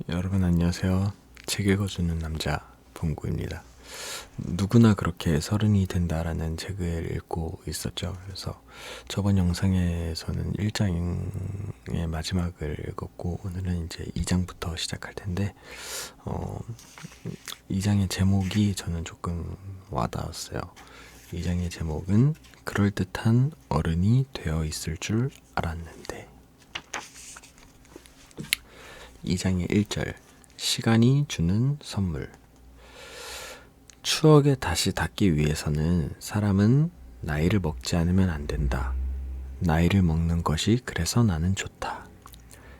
여러분 안녕하세요. 책 읽어주는 남자 봉구입니다. 누구나 그렇게 서른이 된다라는 책을 읽고 있었죠. 그래서 저번 영상에서는 1장의 마지막을 읽었고 오늘은 이제 2장부터 시작할 텐데 2장의 제목이 저는 조금 와닿았어요. 2장의 제목은 그럴듯한 어른이 되어 있을 줄 알았는데 2장의 1절 시간이 주는 선물. 추억에 다시 닿기 위해서는 사람은 나이를 먹지 않으면 안 된다. 나이를 먹는 것이 그래서 나는 좋다.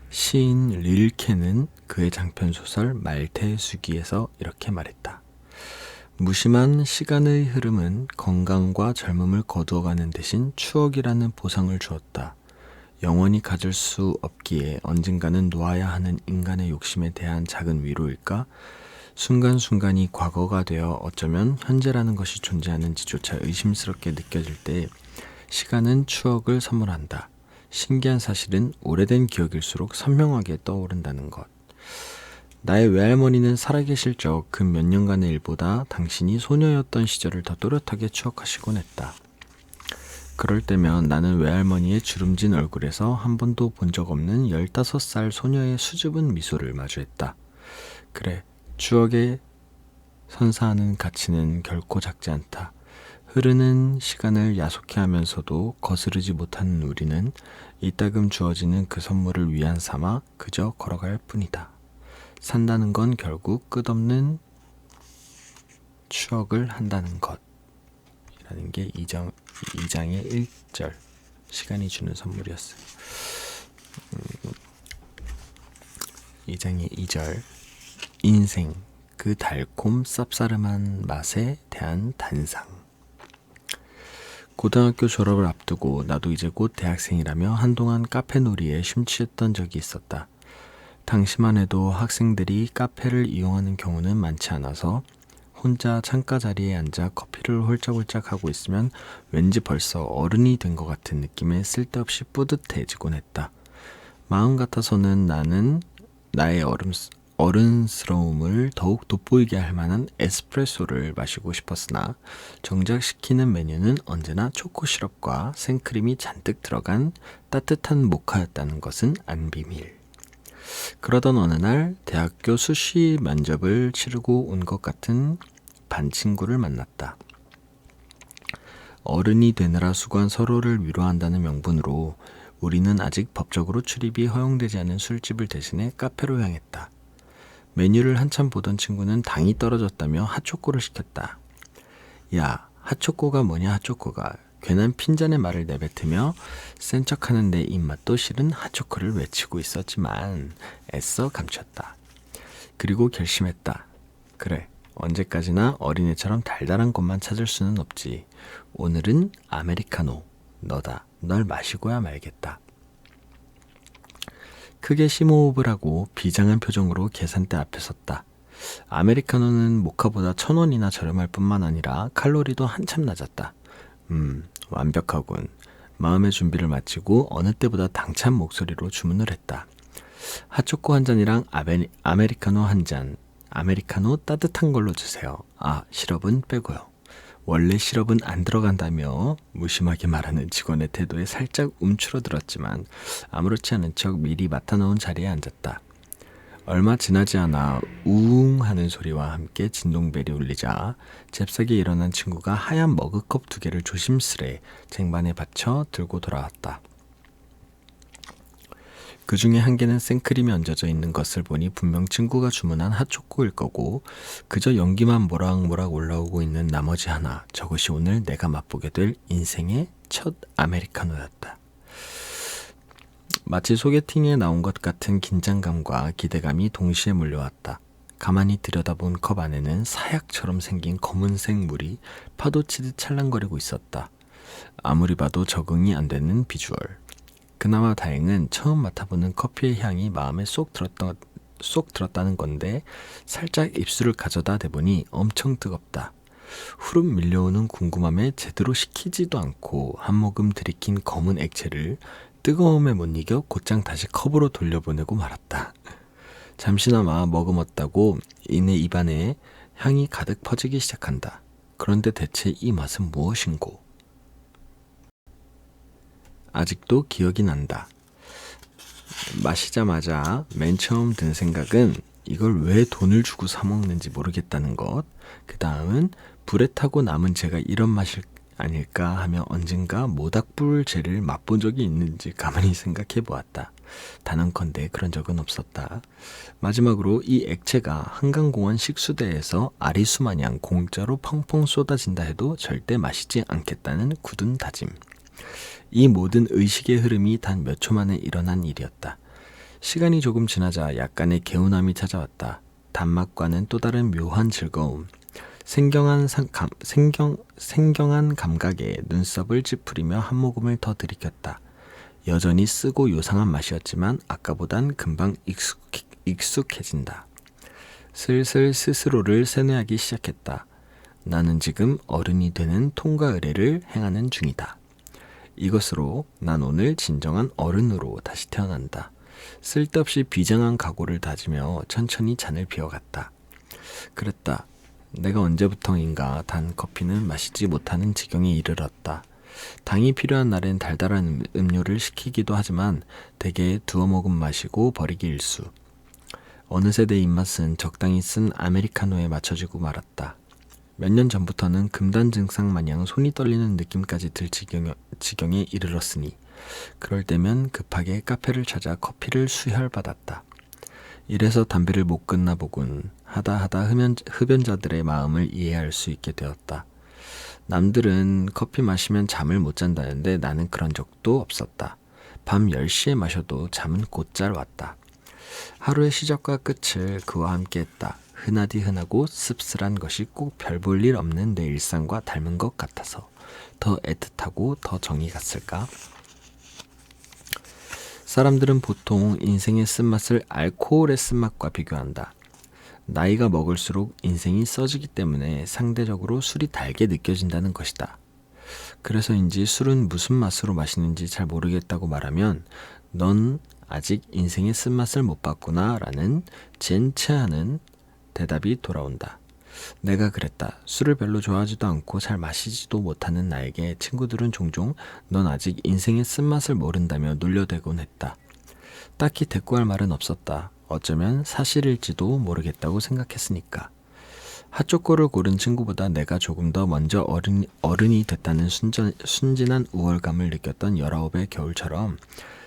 시인 릴케는 그의 장편소설 말태수기에서 이렇게 말했다. 무심한 시간의 흐름은 건강과 젊음을 거두어가는 대신 추억이라는 보상을 주었다. 영원히 가질 수 없기에 언젠가는 놓아야 하는 인간의 욕심에 대한 작은 위로일까? 순간순간이 과거가 되어 어쩌면 현재라는 것이 존재하는지조차 의심스럽게 느껴질 때 시간은 추억을 선물한다. 신기한 사실은 오래된 기억일수록 선명하게 떠오른다는 것. 나의 외할머니는 살아계실 적 그 몇 년간의 일보다 당신이 소녀였던 시절을 더 또렷하게 추억하시곤 했다. 그럴 때면 나는 외할머니의 주름진 얼굴에서 한 번도 본 적 없는 15살 소녀의 수줍은 미소를 마주했다. 그래, 추억에 선사하는 가치는 결코 작지 않다. 흐르는 시간을 야속해 하면서도 거스르지 못하는 우리는 이따금 주어지는 그 선물을 위안 삼아 그저 걸어갈 뿐이다. 산다는 건 결국 끝없는 추억을 한다는 것. 라는 게 2장의 1절 시간이 주는 선물이었어요. 2장의 2절 인생 그 달콤 쌉싸름한 맛에 대한 단상. 고등학교 졸업을 앞두고 나도 이제 곧 대학생이라며 한동안 카페놀이에 심취했던 적이 있었다. 당시만 해도 학생들이 카페를 이용하는 경우는 많지 않아서 혼자 창가 자리에 앉아 커피를 홀짝홀짝 하고 있으면 왠지 벌써 어른이 된 것 같은 느낌에 쓸데없이 뿌듯해지곤 했다. 마음 같아서는 나는 나의 어른스러움을 더욱 돋보이게 할 만한 에스프레소를 마시고 싶었으나 정작 시키는 메뉴는 언제나 초코 시럽과 생크림이 잔뜩 들어간 따뜻한 모카였다는 것은 안 비밀. 그러던 어느 날 대학교 수시 면접을 치르고 온 것 같은 반 친구를 만났다. 어른이 되느라 수고한 서로를 위로한다는 명분으로 우리는 아직 법적으로 출입이 허용되지 않은 술집을 대신해 카페로 향했다. 메뉴를 한참 보던 친구는 당이 떨어졌다며 핫초코를 시켰다. 야, 핫초코가 뭐냐 핫초코가. 괜한 핀잔의 말을 내뱉으며 센 척하는 내 입맛도 실은 핫초코를 외치고 있었지만 애써 감췄다. 그리고 결심했다. 그래, 언제까지나 어린애처럼 달달한 것만 찾을 수는 없지. 오늘은 아메리카노. 너다. 널 마시고야 말겠다. 크게 심호흡을 하고 비장한 표정으로 계산대 앞에 섰다. 아메리카노는 모카보다 1,000원이나 저렴할 뿐만 아니라 칼로리도 한참 낮았다. 완벽하군. 마음의 준비를 마치고 어느 때보다 당찬 목소리로 주문을 했다. 핫초코 한 잔이랑 아메리카노 한 잔. 아메리카노 따뜻한 걸로 주세요. 아, 시럽은 빼고요. 원래 시럽은 안 들어간다며 무심하게 말하는 직원의 태도에 살짝 움츠러들었지만 아무렇지 않은 척 미리 맡아놓은 자리에 앉았다. 얼마 지나지 않아 우웅 하는 소리와 함께 진동벨이 울리자 잽싸게 일어난 친구가 하얀 머그컵 2개를 조심스레 쟁반에 받쳐 들고 돌아왔다. 그 중에 한 개는 생크림이 얹어져 있는 것을 보니 분명 친구가 주문한 핫초코일 거고 그저 연기만 모락모락 올라오고 있는 나머지 하나, 저것이 오늘 내가 맛보게 될 인생의 첫 아메리카노였다. 마치 소개팅에 나온 것 같은 긴장감과 기대감이 동시에 몰려왔다. 가만히 들여다본 컵 안에는 사약처럼 생긴 검은색 물이 파도치듯 찰랑거리고 있었다. 아무리 봐도 적응이 안 되는 비주얼. 그나마 다행은 처음 맡아보는 커피의 향이 마음에 쏙 들었다는 건데 살짝 입술을 가져다 대보니 엄청 뜨겁다. 후름 밀려오는 궁금함에 제대로 식히지도 않고 한 모금 들이킨 검은 액체를 뜨거움에 못 이겨 곧장 다시 컵으로 돌려보내고 말았다. 잠시나마 머금었다고 이내 입안에 향이 가득 퍼지기 시작한다. 그런데 대체 이 맛은 무엇인고? 아직도 기억이 난다. 마시자마자 맨 처음 든 생각은 이걸 왜 돈을 주고 사 먹는지 모르겠다는 것. 그 다음은 불에 타고 남은 제가 이런 맛일 아닐까 하며 언젠가 모닥불제를 맛본 적이 있는지 가만히 생각해 보았다. 단언컨대 그런 적은 없었다. 마지막으로 이 액체가 한강공원 식수대에서 아리수 마냥 공짜로 펑펑 쏟아진다 해도 절대 마시지 않겠다는 굳은 다짐. 이 모든 의식의 흐름이 단 몇 초 만에 일어난 일이었다. 시간이 조금 지나자 약간의 개운함이 찾아왔다. 단맛과는 또 다른 묘한 즐거움. 생경한 감각에 눈썹을 찌푸리며 한 모금을 더 들이켰다. 여전히 쓰고 요상한 맛이었지만 아까보단 금방 익숙해진다. 슬슬 스스로를 세뇌하기 시작했다. 나는 지금 어른이 되는 통과 의례를 행하는 중이다. 이것으로 난 오늘 진정한 어른으로 다시 태어난다. 쓸데없이 비장한 각오를 다지며 천천히 잔을 비워갔다. 그랬다. 내가 언제부터인가 단 커피는 마시지 못하는 지경에 이르렀다. 당이 필요한 날엔 달달한 음료를 시키기도 하지만 대개 두어 모금 마시고 버리기 일쑤. 어느새 내 입맛은 적당히 쓴 아메리카노에 맞춰지고 말았다. 몇 년 전부터는 금단 증상 마냥 손이 떨리는 느낌까지 들 지경에 이르렀으니 그럴 때면 급하게 카페를 찾아 커피를 수혈받았다. 이래서 담배를 못 끊나 보군. 하다 흡연자들의 마음을 이해할 수 있게 되었다. 남들은 커피 마시면 잠을 못 잔다는데 나는 그런 적도 없었다. 밤 10시에 마셔도 잠은 곧잘 왔다. 하루의 시작과 끝을 그와 함께 했다. 흔하디 흔하고 씁쓸한 것이 꼭 별 볼 일 없는 내 일상과 닮은 것 같아서 더 애틋하고 더 정이 갔을까? 사람들은 보통 인생의 쓴맛을 알코올의 쓴맛과 비교한다. 나이가 먹을수록 인생이 써지기 때문에 상대적으로 술이 달게 느껴진다는 것이다. 그래서인지 술은 무슨 맛으로 마시는지 잘 모르겠다고 말하면 넌 아직 인생의 쓴맛을 못 봤구나 라는 젠체하는 대답이 돌아온다. 내가 그랬다. 술을 별로 좋아하지도 않고 잘 마시지도 못하는 나에게 친구들은 종종 넌 아직 인생의 쓴맛을 모른다며 놀려대곤 했다. 딱히 대꾸할 말은 없었다. 어쩌면 사실일지도 모르겠다고 생각했으니까. 핫초코를 고른 친구보다 내가 조금 더 먼저 어른이 됐다는 순진한 우월감을 느꼈던 19의 겨울처럼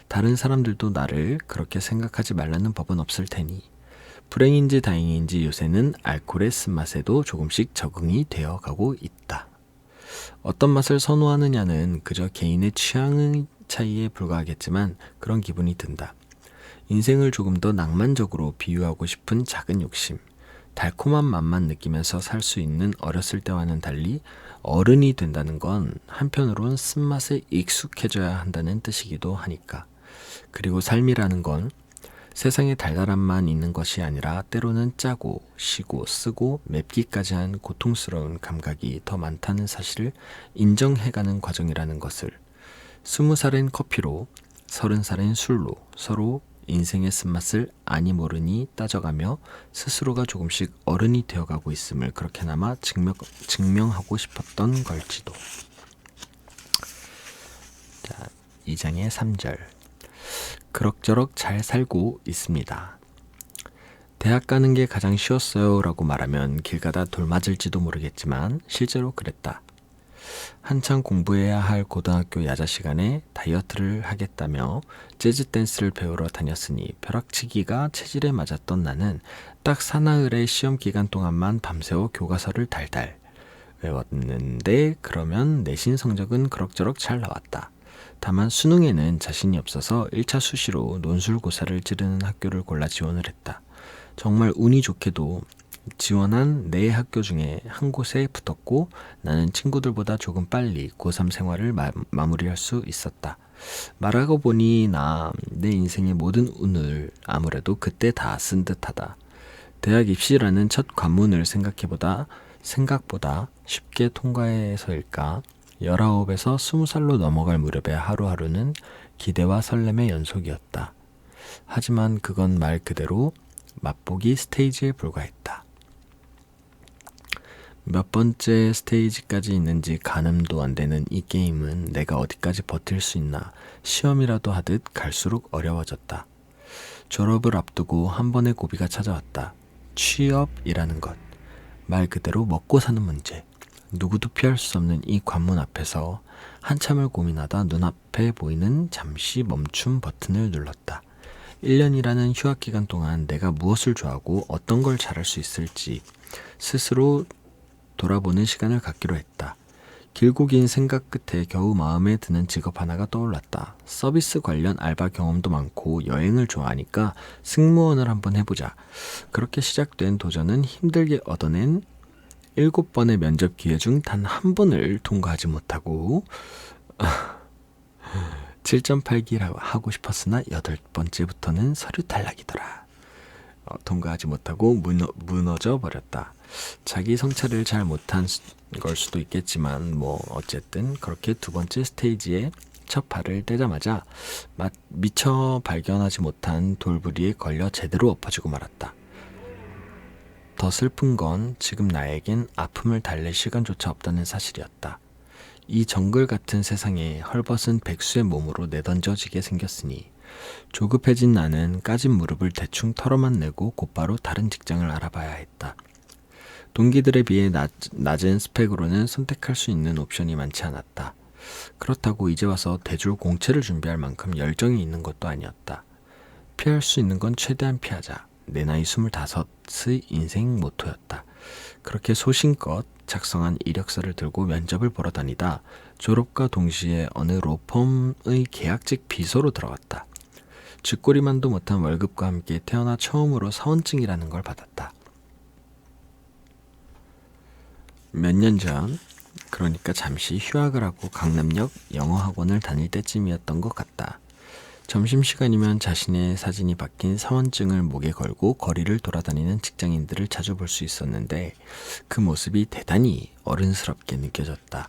다른 사람들도 나를 그렇게 생각하지 말라는 법은 없을 테니 불행인지 다행인지 요새는 알코올의 쓴맛에도 조금씩 적응이 되어가고 있다. 어떤 맛을 선호하느냐는 그저 개인의 취향의 차이에 불과하겠지만 그런 기분이 든다. 인생을 조금 더 낭만적으로 비유하고 싶은 작은 욕심. 달콤한 맛만 느끼면서 살 수 있는 어렸을 때와는 달리 어른이 된다는 건 한편으론 쓴맛에 익숙해져야 한다는 뜻이기도 하니까. 그리고 삶이라는 건 세상에 달달함만 있는 것이 아니라 때로는 짜고 시고 쓰고 맵기까지 한 고통스러운 감각이 더 많다는 사실을 인정해가는 과정이라는 것을 20살엔 커피로 30살엔 술로 서로 인생의 쓴맛을 아니 모르니 따져가며 스스로가 조금씩 어른이 되어가고 있음을 그렇게나마 증명하고 싶었던 걸지도. 자, 2장의 3절. 그럭저럭 잘 살고 있습니다. 대학 가는 게 가장 쉬웠어요 라고 말하면 길 가다 돌 맞을지도 모르겠지만 실제로 그랬다. 한창 공부해야 할 고등학교 야자 시간에 다이어트를 하겠다며 재즈 댄스를 배우러 다녔으니 벼락치기가 체질에 맞았던 나는 딱 사나흘의 시험 기간 동안만 밤새워 교과서를 달달 외웠는데 그러면 내신 성적은 그럭저럭 잘 나왔다. 다만 수능에는 자신이 없어서 1차 수시로 논술고사를 치르는 학교를 골라 지원을 했다. 정말 운이 좋게도 지원한 4학교 중에 한 곳에 붙었고 나는 친구들보다 조금 빨리 고3 생활을 마무리할 수 있었다. 말하고 보니 내 인생의 모든 운을 아무래도 그때 다 쓴 듯하다. 대학 입시라는 첫 관문을 생각보다 쉽게 통과해서일까? 19에서 20살로 넘어갈 무렵의 하루하루는 기대와 설렘의 연속이었다. 하지만 그건 말 그대로 맛보기 스테이지에 불과했다. 몇 번째 스테이지까지 있는지 가늠도 안 되는 이 게임은 내가 어디까지 버틸 수 있나 시험이라도 하듯 갈수록 어려워졌다. 졸업을 앞두고 한 번의 고비가 찾아왔다. 취업이라는 것. 말 그대로 먹고 사는 문제. 누구도 피할 수 없는 이 관문 앞에서 한참을 고민하다 눈앞에 보이는 잠시 멈춤 버튼을 눌렀다. 1년이라는 휴학 기간 동안 내가 무엇을 좋아하고 어떤 걸 잘할 수 있을지 스스로 돌아보는 시간을 갖기로 했다. 길고 긴 생각 끝에 겨우 마음에 드는 직업 하나가 떠올랐다. 서비스 관련 알바 경험도 많고 여행을 좋아하니까 승무원을 한번 해보자. 그렇게 시작된 도전은 힘들게 얻어낸 7번의 면접 기회 중 단 한 번을 통과하지 못하고 7.8기라고 하고 싶었으나 8번째부터는 서류 탈락이더라. 통과하지 못하고 무너져 버렸다. 자기 성찰을 잘 못한 걸 수도 있겠지만 어쨌든 그렇게 두 번째 스테이지에 첫 발을 떼자마자 미처 발견하지 못한 돌부리에 걸려 제대로 엎어지고 말았다. 더 슬픈 건 지금 나에겐 아픔을 달랠 시간조차 없다는 사실이었다. 이 정글 같은 세상에 헐벗은 백수의 몸으로 내던져지게 생겼으니 조급해진 나는 까진 무릎을 대충 털어만 내고 곧바로 다른 직장을 알아봐야 했다. 동기들에 비해 낮은 스펙으로는 선택할 수 있는 옵션이 많지 않았다. 그렇다고 이제 와서 대졸 공채를 준비할 만큼 열정이 있는 것도 아니었다. 피할 수 있는 건 최대한 피하자. 내 나이 25의 인생 모토였다. 그렇게 소신껏 작성한 이력서를 들고 면접을 보러 다니다 졸업과 동시에 어느 로펌의 계약직 비서로 들어갔다. 쥐꼬리만도 못한 월급과 함께 태어나 처음으로 사원증이라는 걸 받았다. 몇 년 전, 그러니까 잠시 휴학을 하고 강남역 영어학원을 다닐 때쯤이었던 것 같다. 점심시간이면 자신의 사진이 박힌 사원증을 목에 걸고 거리를 돌아다니는 직장인들을 자주 볼 수 있었는데 그 모습이 대단히 어른스럽게 느껴졌다.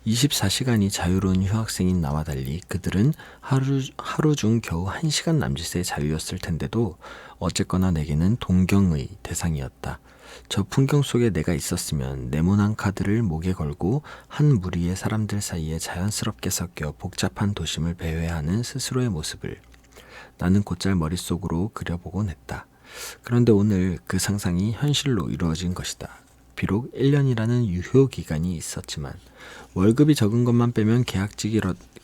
24시간이 자유로운 휴학생인 나와 달리 그들은 하루 중 겨우 1시간 남짓의 자유였을 텐데도 어쨌거나 내게는 동경의 대상이었다. 저 풍경 속에 내가 있었으면 네모난 카드를 목에 걸고 한 무리의 사람들 사이에 자연스럽게 섞여 복잡한 도심을 배회하는 스스로의 모습을 나는 곧잘 머릿속으로 그려보곤 했다. 그런데 오늘 그 상상이 현실로 이루어진 것이다. 비록 1년이라는 유효기간이 있었지만 월급이 적은 것만 빼면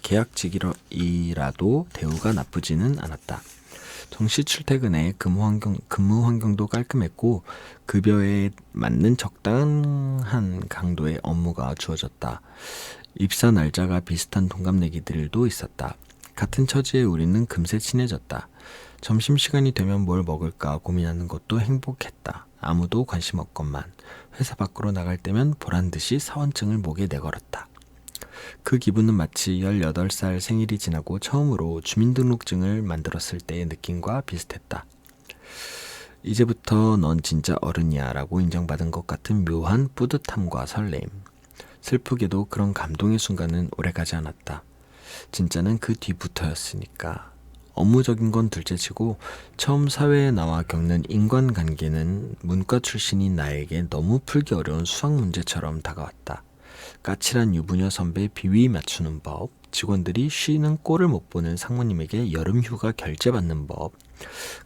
계약직이라도 대우가 나쁘지는 않았다. 정시 출퇴근에 근무 환경도 깔끔했고 급여에 맞는 적당한 강도의 업무가 주어졌다. 입사 날짜가 비슷한 동갑내기들도 있었다. 같은 처지에 우리는 금세 친해졌다. 점심시간이 되면 뭘 먹을까 고민하는 것도 행복했다. 아무도 관심 없건만 회사 밖으로 나갈 때면 보란듯이 사원증을 목에 내걸었다. 그 기분은 마치 18살 생일이 지나고 처음으로 주민등록증을 만들었을 때의 느낌과 비슷했다. 이제부터 넌 진짜 어른이야 라고 인정받은 것 같은 묘한 뿌듯함과 설렘. 슬프게도 그런 감동의 순간은 오래가지 않았다. 진짜는 그 뒤부터였으니까. 업무적인 건 둘째치고 처음 사회에 나와 겪는 인간관계는 문과 출신인 나에게 너무 풀기 어려운 수학 문제처럼 다가왔다. 까칠한 유부녀 선배 비위 맞추는 법, 직원들이 쉬는 꼴을 못 보는 상무님에게 여름휴가 결제받는 법,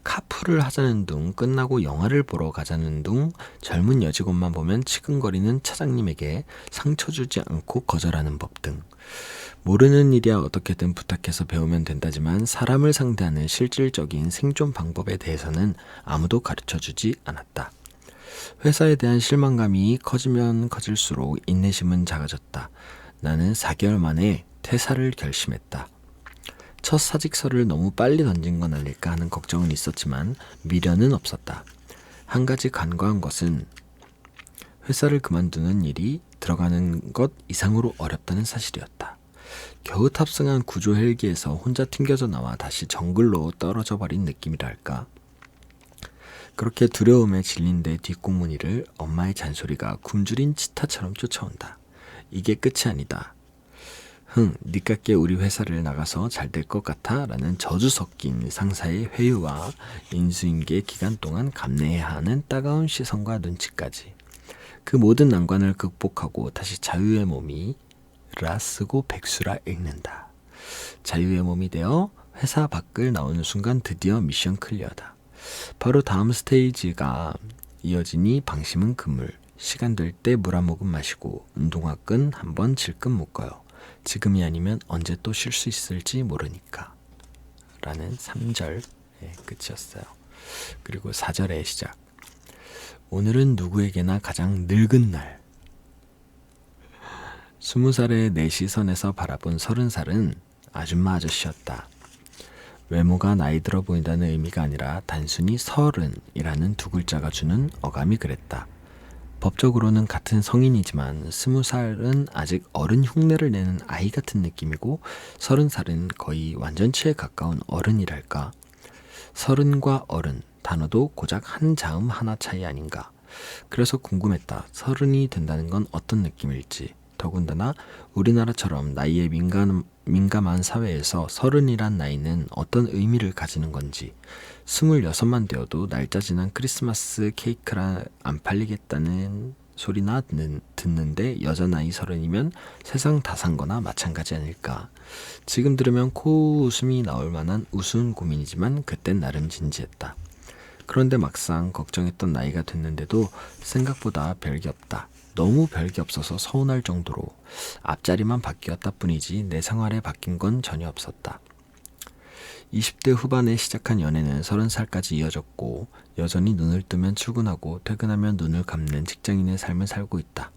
카풀을 하자는 둥 끝나고 영화를 보러 가자는 둥 젊은 여직원만 보면 치근거리는 차장님에게 상처 주지 않고 거절하는 법 등 모르는 일이야 어떻게든 부탁해서 배우면 된다지만 사람을 상대하는 실질적인 생존 방법에 대해서는 아무도 가르쳐주지 않았다. 회사에 대한 실망감이 커지면 커질수록 인내심은 작아졌다. 나는 4개월 만에 퇴사를 결심했다. 첫 사직서를 너무 빨리 던진 건 아닐까 하는 걱정은 있었지만 미련은 없었다. 한 가지 간과한 것은 회사를 그만두는 일이 들어가는 것 이상으로 어렵다는 사실이었다. 겨우 탑승한 구조 헬기에서 혼자 튕겨져 나와 다시 정글로 떨어져 버린 느낌이랄까. 그렇게 두려움에 질린 내 뒷공무니를 엄마의 잔소리가 굶주린 치타처럼 쫓아온다. 이게 끝이 아니다. 니깎게 우리 회사를 나가서 잘 될 것 같아 라는 저주 섞인 상사의 회유와 인수인계 기간 동안 감내해야 하는 따가운 시선과 눈치까지 그 모든 난관을 극복하고 다시 자유의 몸이라 쓰고 백수라 읽는다. 자유의 몸이 되어 회사 밖을 나오는 순간 드디어 미션 클리어다. 바로 다음 스테이지가 이어지니 방심은 그물. 시간 될 때 물 한 모금 마시고 운동화 끈 한번 질끈 묶어요. 지금이 아니면 언제 또 쉴 수 있을지 모르니까. 라는 3절의 끝이었어요. 그리고 4절의 시작. 오늘은 누구에게나 가장 늙은 날. 20살의 내 시선에서 바라본 30살은 아줌마 아저씨였다. 외모가 나이 들어 보인다는 의미가 아니라 단순히 30이라는 두 글자가 주는 어감이 그랬다. 법적으로는 같은 성인이지만 20살은 아직 어른 흉내를 내는 아이 같은 느낌이고 30살은 거의 완전치에 가까운 어른이랄까. 30과 어른, 단어도 고작 한 자음 하나 차이 아닌가. 그래서 궁금했다. 30이 된다는 건 어떤 느낌일지. 더군다나 우리나라처럼 나이에 민감한 사회에서 30이란 나이는 어떤 의미를 가지는 건지. 26만 되어도 날짜 지난 크리스마스 케이크라 안 팔리겠다는 소리나 듣는데 여자 나이 30이면 세상 다 산 거나 마찬가지 아닐까. 지금 들으면 코웃음이 나올 만한 우스운 고민이지만 그땐 나름 진지했다. 그런데 막상 걱정했던 나이가 됐는데도 생각보다 별게 없다. 너무 별게 없어서 서운할 정도로 앞자리만 바뀌었다 뿐이지 내 생활에 바뀐 건 전혀 없었다. 20대 후반에 시작한 연애는 30살까지 이어졌고 여전히 눈을 뜨면 출근하고 퇴근하면 눈을 감는 직장인의 삶을 살고 있다.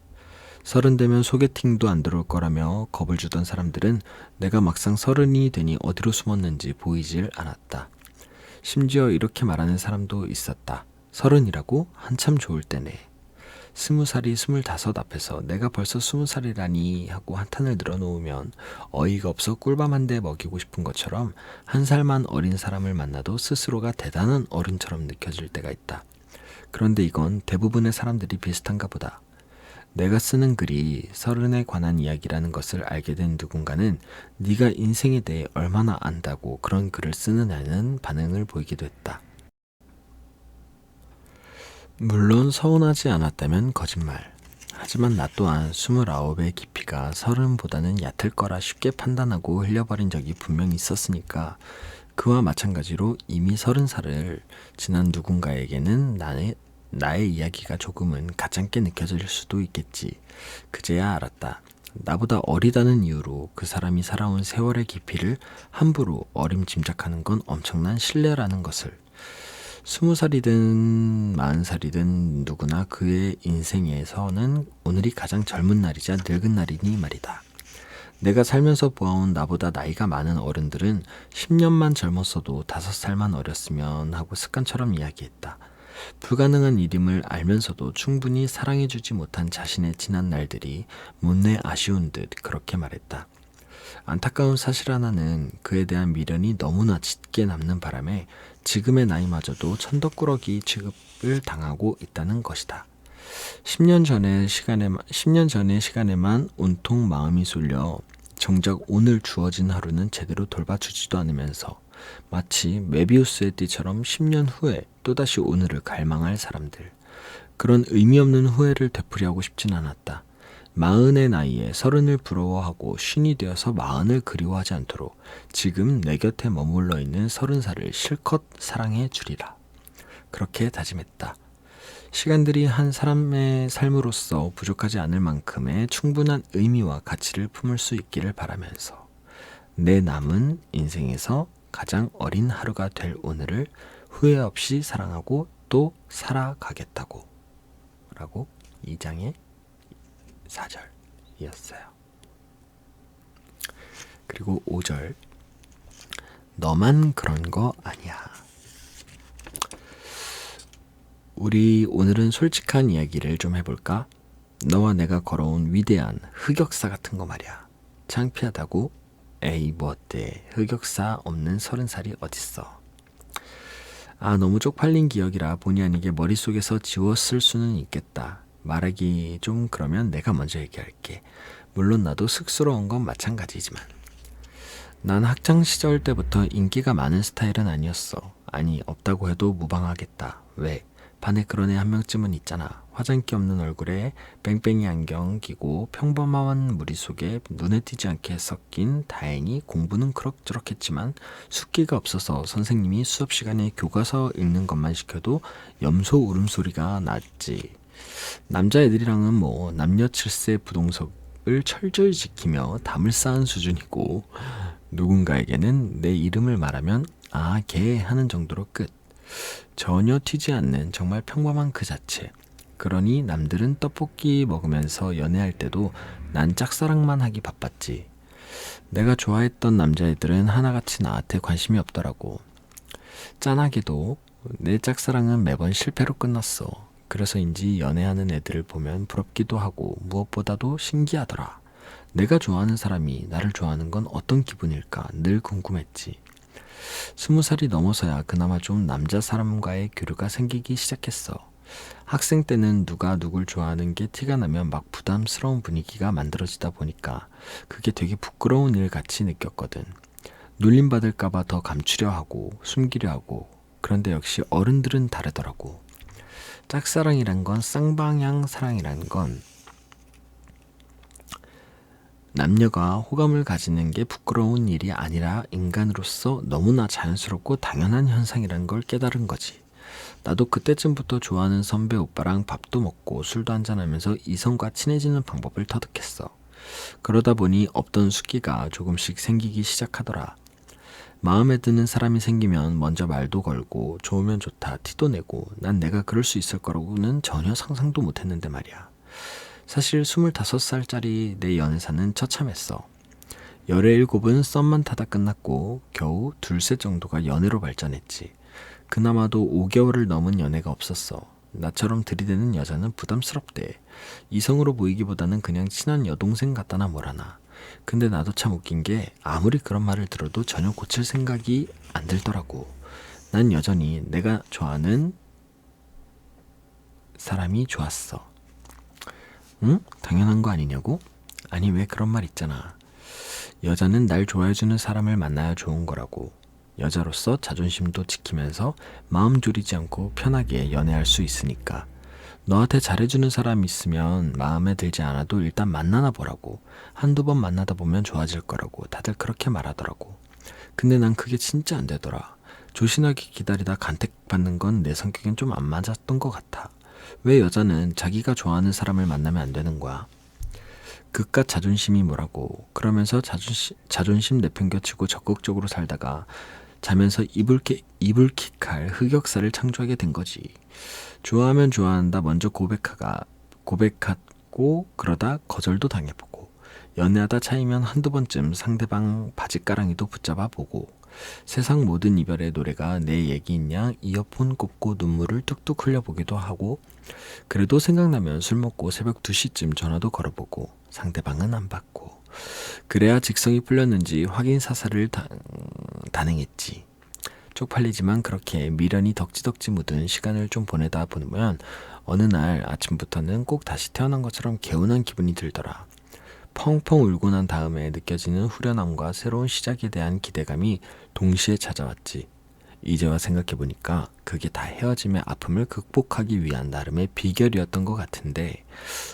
30 되면 소개팅도 안 들어올 거라며 겁을 주던 사람들은 내가 막상 30이 되니 어디로 숨었는지 보이질 않았다. 심지어 이렇게 말하는 사람도 있었다. 30이라고? 한참 좋을 때네. 20살이 25 앞에서 내가 벌써 20살이라니 하고 한탄을 늘어놓으면 어이가 없어 꿀밤 한 대 먹이고 싶은 것처럼 한 살만 어린 사람을 만나도 스스로가 대단한 어른처럼 느껴질 때가 있다. 그런데 이건 대부분의 사람들이 비슷한가 보다. 내가 쓰는 글이 30에 관한 이야기라는 것을 알게 된 누군가는 네가 인생에 대해 얼마나 안다고 그런 글을 쓰느냐는 반응을 보이기도 했다. 물론 서운하지 않았다면 거짓말. 하지만 나 또한 29의 깊이가 30보다는 얕을 거라 쉽게 판단하고 흘려버린 적이 분명히 있었으니까 그와 마찬가지로 이미 30살을 지난 누군가에게는 나의 이야기가 조금은 가짜게 느껴질 수도 있겠지. 그제야 알았다. 나보다 어리다는 이유로 그 사람이 살아온 세월의 깊이를 함부로 어림짐작하는 건 엄청난 신뢰라는 것을. 20살이든 40살이든 누구나 그의 인생에서는 오늘이 가장 젊은 날이자 늙은 날이니 말이다. 내가 살면서 보아온 나보다 나이가 많은 어른들은 10년만 젊었어도 5살만 어렸으면 하고 습관처럼 이야기했다. 불가능한 일임을 알면서도 충분히 사랑해주지 못한 자신의 지난 날들이 못내 아쉬운 듯 그렇게 말했다. 안타까운 사실 하나는 그에 대한 미련이 너무나 짙게 남는 바람에 지금의 나이마저도 천덕꾸러기 취급을 당하고 있다는 것이다. 10년 전의 시간에만 온통 마음이 쏠려 정작 오늘 주어진 하루는 제대로 돌봐주지도 않으면서 마치 메비우스의 띠처럼 10년 후에 또다시 오늘을 갈망할 사람들. 그런 의미 없는 후회를 되풀이하고 싶진 않았다. 40의 나이에 30을 부러워하고 50이 되어서 40을 그리워하지 않도록 지금 내 곁에 머물러 있는 30살을 실컷 사랑해 주리라. 그렇게 다짐했다. 시간들이 한 사람의 삶으로서 부족하지 않을 만큼의 충분한 의미와 가치를 품을 수 있기를 바라면서 내 남은 인생에서 가장 어린 하루가 될 오늘을 후회 없이 사랑하고 또 살아가겠다고 라고 2장의 4절이었어요. 그리고 5절. 너만 그런 거 아니야. 우리 오늘은 솔직한 이야기를 좀 해볼까? 너와 내가 걸어온 위대한 흑역사 같은 거 말이야. 창피하다고? 에이 뭐 어때. 흑역사 없는 30살이 어딨어. 너무 쪽팔린 기억이라 본의 아니게 머릿속에서 지웠을 수는 있겠다. 말하기 좀 그러면 내가 먼저 얘기할게. 물론 나도 쑥스러운 건 마찬가지지만. 난 학창시절 때부터 인기가 많은 스타일은 아니었어. 아니, 없다고 해도 무방하겠다. 왜? 반에 그런 애 한 명쯤은 있잖아. 화장기 없는 얼굴에 뺑뺑이 안경 끼고 평범한 무리 속에 눈에 띄지 않게 섞인, 다행히 공부는 그럭저럭 했지만 숫기가 없어서 선생님이 수업 시간에 교과서 읽는 것만 시켜도 염소 울음소리가 났지. 남자애들이랑은 뭐 남녀 칠세 부동석을 철저히 지키며 담을 쌓은 수준이고, 누군가에게는 내 이름을 말하면 아, 걔 하는 정도로 끝. 전혀 튀지 않는 정말 평범한 그 자체. 그러니 남들은 떡볶이 먹으면서 연애할 때도 난 짝사랑만 하기 바빴지. 내가 좋아했던 남자애들은 하나같이 나한테 관심이 없더라고. 짠하게도 내 짝사랑은 매번 실패로 끝났어. 그래서인지 연애하는 애들을 보면 부럽기도 하고 무엇보다도 신기하더라. 내가 좋아하는 사람이 나를 좋아하는 건 어떤 기분일까 늘 궁금했지. 20살이 넘어서야 그나마 좀 남자 사람과의 교류가 생기기 시작했어. 학생 때는 누가 누굴 좋아하는 게 티가 나면 막 부담스러운 분위기가 만들어지다 보니까 그게 되게 부끄러운 일 같이 느꼈거든. 놀림받을까봐 더 감추려 하고 숨기려 하고. 그런데 역시 어른들은 다르더라고. 짝사랑이란 건, 쌍방향 사랑이란 건 남녀가 호감을 가지는 게 부끄러운 일이 아니라 인간으로서 너무나 자연스럽고 당연한 현상이라는 걸 깨달은 거지. 나도 그때쯤부터 좋아하는 선배 오빠랑 밥도 먹고 술도 한잔하면서 이성과 친해지는 방법을 터득했어. 그러다 보니 없던 숫기가 조금씩 생기기 시작하더라. 마음에 드는 사람이 생기면 먼저 말도 걸고 좋으면 좋다 티도 내고, 난 내가 그럴 수 있을 거라고는 전혀 상상도 못했는데 말이야. 사실 25살짜리 내 연애사는 처참했어. 17은 썸만 타다 끝났고 겨우 둘셋 정도가 연애로 발전했지. 그나마도 5개월을 넘은 연애가 없었어. 나처럼 들이대는 여자는 부담스럽대. 이성으로 보이기보다는 그냥 친한 여동생 같다나 뭐라나. 근데 나도 참 웃긴 게 아무리 그런 말을 들어도 전혀 고칠 생각이 안 들더라고. 난 여전히 내가 좋아하는 사람이 좋았어. 응? 당연한 거 아니냐고? 아니, 왜 그런 말 있잖아. 여자는 날 좋아해주는 사람을 만나야 좋은 거라고. 여자로서 자존심도 지키면서 마음 졸이지 않고 편하게 연애할 수 있으니까. 너한테 잘해주는 사람 있으면 마음에 들지 않아도 일단 만나나 보라고. 한두 번 만나다 보면 좋아질 거라고 다들 그렇게 말하더라고. 근데 난 그게 진짜 안 되더라. 조신하게 기다리다 간택받는 건 내 성격엔 좀 안 맞았던 것 같아. 왜 여자는 자기가 좋아하는 사람을 만나면 안 되는 거야? 그깟 자존심이 뭐라고. 그러면서 자존심 내팽겨치고 적극적으로 살다가 자면서 이불킥할 흑역사를 창조하게 된 거지. 좋아하면 좋아한다 먼저 고백하고 그러다 거절도 당해보고, 연애하다 차이면 한두 번쯤 상대방 바지가랑이도 붙잡아 보고, 세상 모든 이별의 노래가 내 얘기인 양 이어폰 꼽고 눈물을 뚝뚝 흘려보기도 하고, 그래도 생각나면 술 먹고 새벽 2시쯤 전화도 걸어보고 상대방은 안 받고, 그래야 직성이 풀렸는지 확인 사살을 단행했지. 쪽팔리지만 그렇게 미련이 덕지덕지 묻은 시간을 좀 보내다 보면 어느 날 아침부터는 꼭 다시 태어난 것처럼 개운한 기분이 들더라. 펑펑 울고 난 다음에 느껴지는 후련함과 새로운 시작에 대한 기대감이 동시에 찾아왔지. 이제와 생각해보니까 그게 다 헤어짐의 아픔을 극복하기 위한 나름의 비결이었던 것 같은데,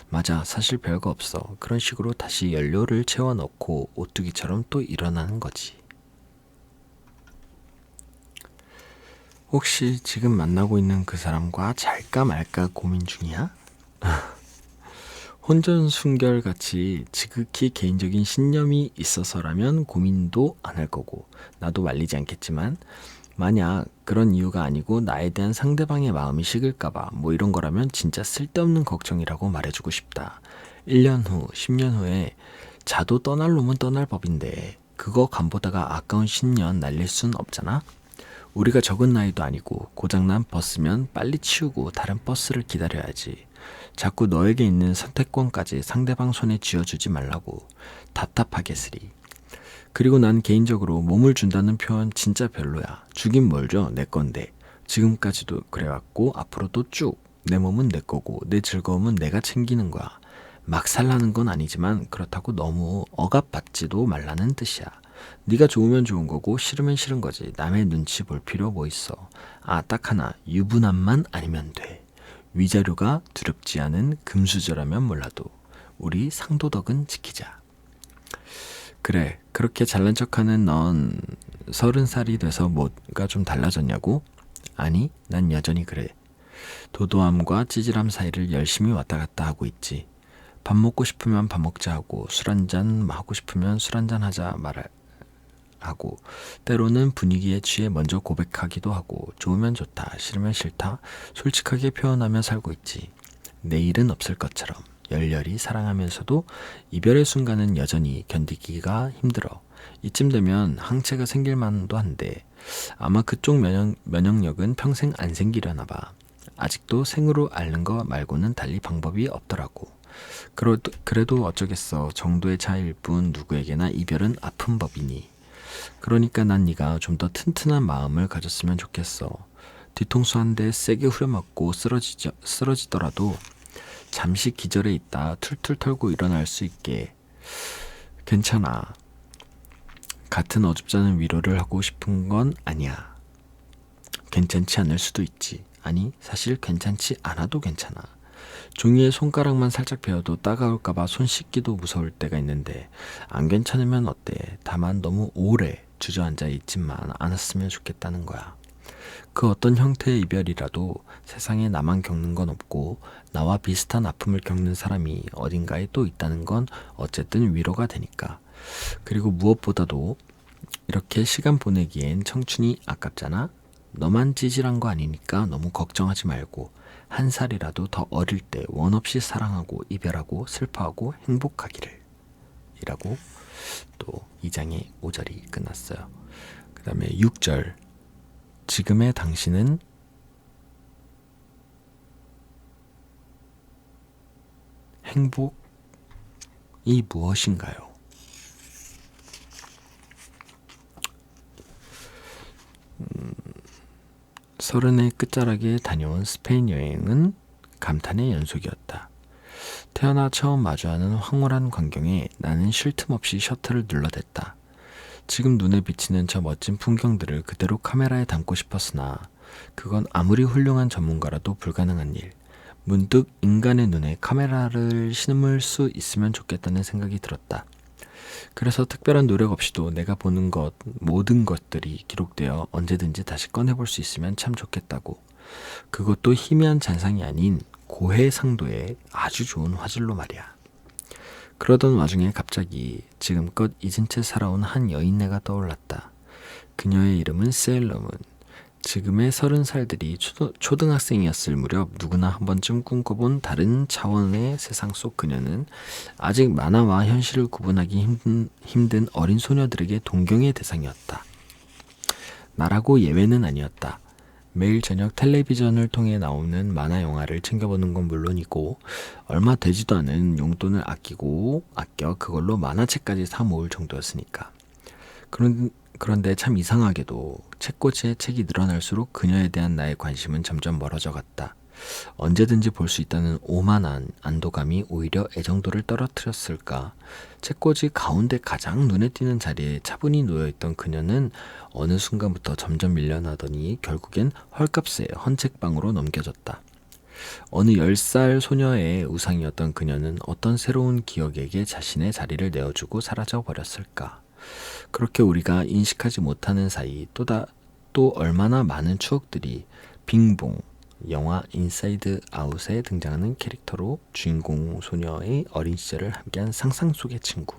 맞아, 사실 별거 없어. 그런 식으로 다시 연료를 채워 넣고 오뚜기처럼 또 일어나는 거지. 혹시 지금 만나고 있는 그 사람과 잘까 말까 고민 중이야? 혼전순결같이 지극히 개인적인 신념이 있어서라면 고민도 안 할 거고 나도 말리지 않겠지만, 만약 그런 이유가 아니고 나에 대한 상대방의 마음이 식을까봐 뭐 이런 거라면 진짜 쓸데없는 걱정이라고 말해주고 싶다. 1년 후, 10년 후에 자도 떠날 놈은 떠날 법인데 그거 간보다가 아까운 10년 날릴 순 없잖아? 우리가 적은 나이도 아니고 고장난 버스면 빨리 치우고 다른 버스를 기다려야지. 자꾸 너에게 있는 선택권까지 상대방 손에 쥐어주지 말라고. 답답하겠으리. 그리고 난 개인적으로 몸을 준다는 표현 진짜 별로야. 주긴 뭘 줘, 내 건데. 지금까지도 그래왔고 앞으로도 쭉. 내 몸은 내 거고 내 즐거움은 내가 챙기는 거야. 막 살라는 건 아니지만 그렇다고 너무 억압받지도 말라는 뜻이야. 네가 좋으면 좋은 거고 싫으면 싫은 거지. 남의 눈치 볼 필요 뭐 있어. 아, 딱 하나. 유부남만 아니면 돼. 위자료가 두렵지 않은 금수저라면 몰라도 우리 상도덕은 지키자. 그래, 그렇게 잘난 척하는 넌 30살이 돼서 뭐가 좀 달라졌냐고? 아니, 난 여전히 그래. 도도함과 찌질함 사이를 열심히 왔다 갔다 하고 있지. 밥 먹고 싶으면 밥 먹자 하고 술 한잔 하고 싶으면 술 한잔 하자 말하고 때로는 분위기에 취해 먼저 고백하기도 하고 좋으면 좋다, 싫으면 싫다 솔직하게 표현하며 살고 있지. 내일은 없을 것처럼 열렬히 사랑하면서도 이별의 순간은 여전히 견디기가 힘들어. 이쯤 되면 항체가 생길 만도 한데 아마 그쪽 면역력은 평생 안 생기려나 봐. 아직도 생으로 앓는 거 말고는 달리 방법이 없더라고. 그래도 어쩌겠어. 정도의 차이일 뿐 누구에게나 이별은 아픈 법이니. 그러니까 난 네가 좀 더 튼튼한 마음을 가졌으면 좋겠어. 뒤통수 한 대 세게 후려맞고 쓰러지더라도 잠시 기절해 있다 툴툴 털고 일어날 수 있게. 괜찮아. 같은 어줍잖은 위로를 하고 싶은 건 아니야. 괜찮지 않을 수도 있지. 아니, 사실 괜찮지 않아도 괜찮아. 종이에 손가락만 살짝 베어도 따가울까봐 손 씻기도 무서울 때가 있는데 안 괜찮으면 어때? 다만 너무 오래 주저앉아 있지만 않았으면 좋겠다는 거야. 그 어떤 형태의 이별이라도 세상에 나만 겪는 건 없고 나와 비슷한 아픔을 겪는 사람이 어딘가에 또 있다는 건 어쨌든 위로가 되니까. 그리고 무엇보다도 이렇게 시간 보내기엔 청춘이 아깝잖아. 너만 찌질한 거 아니니까 너무 걱정하지 말고 한 살이라도 더 어릴 때 원 없이 사랑하고 이별하고 슬퍼하고 행복하기를 이라고 또 2장의 5절이 끝났어요. 그 다음에 6절. 지금의 당신은 행복이 무엇인가요? 서른의 끝자락에 다녀온 스페인 여행은 감탄의 연속이었다. 태어나 처음 마주하는 황홀한 광경에 나는 쉴 틈 없이 셔터를 눌러댔다. 지금 눈에 비치는 저 멋진 풍경들을 그대로 카메라에 담고 싶었으나 그건 아무리 훌륭한 전문가라도 불가능한 일. 문득 인간의 눈에 카메라를 심을 수 있으면 좋겠다는 생각이 들었다. 그래서 특별한 노력 없이도 내가 보는 것, 모든 것들이 기록되어 언제든지 다시 꺼내볼 수 있으면 참 좋겠다고. 그것도 희미한 잔상이 아닌 고해상도의 아주 좋은 화질로 말이야. 그러던 와중에 갑자기 지금껏 잊은 채 살아온 한 여인네가 떠올랐다. 그녀의 이름은 세일러문. 지금의 30살들이 초등학생이었을 무렵 누구나 한 번쯤 꿈꿔본 다른 차원의 세상 속 그녀는 아직 만화와 현실을 구분하기 힘든 어린 소녀들에게 동경의 대상이었다. 나라고 예외는 아니었다. 매일 저녁 텔레비전을 통해 나오는 만화 영화를 챙겨보는 건 물론이고 얼마 되지도 않은 용돈을 아껴 그걸로 만화책까지 사 모을 정도였으니까. 그런데 참 이상하게도 책꽂이에 책이 늘어날수록 그녀에 대한 나의 관심은 점점 멀어져 갔다. 언제든지 볼 수 있다는 오만한 안도감이 오히려 애정도를 떨어뜨렸을까. 책꽂이 가운데 가장 눈에 띄는 자리에 차분히 놓여있던 그녀는 어느 순간부터 점점 밀려나더니 결국엔 헐값에 헌책방으로 넘겨졌다. 어느 10살 소녀의 우상이었던 그녀는 어떤 새로운 기억에게 자신의 자리를 내어주고 사라져 버렸을까. 그렇게 우리가 인식하지 못하는 사이 또 얼마나 많은 추억들이 빙봉, 영화 인사이드 아웃에 등장하는 캐릭터로 주인공 소녀의 어린 시절을 함께한 상상 속의 친구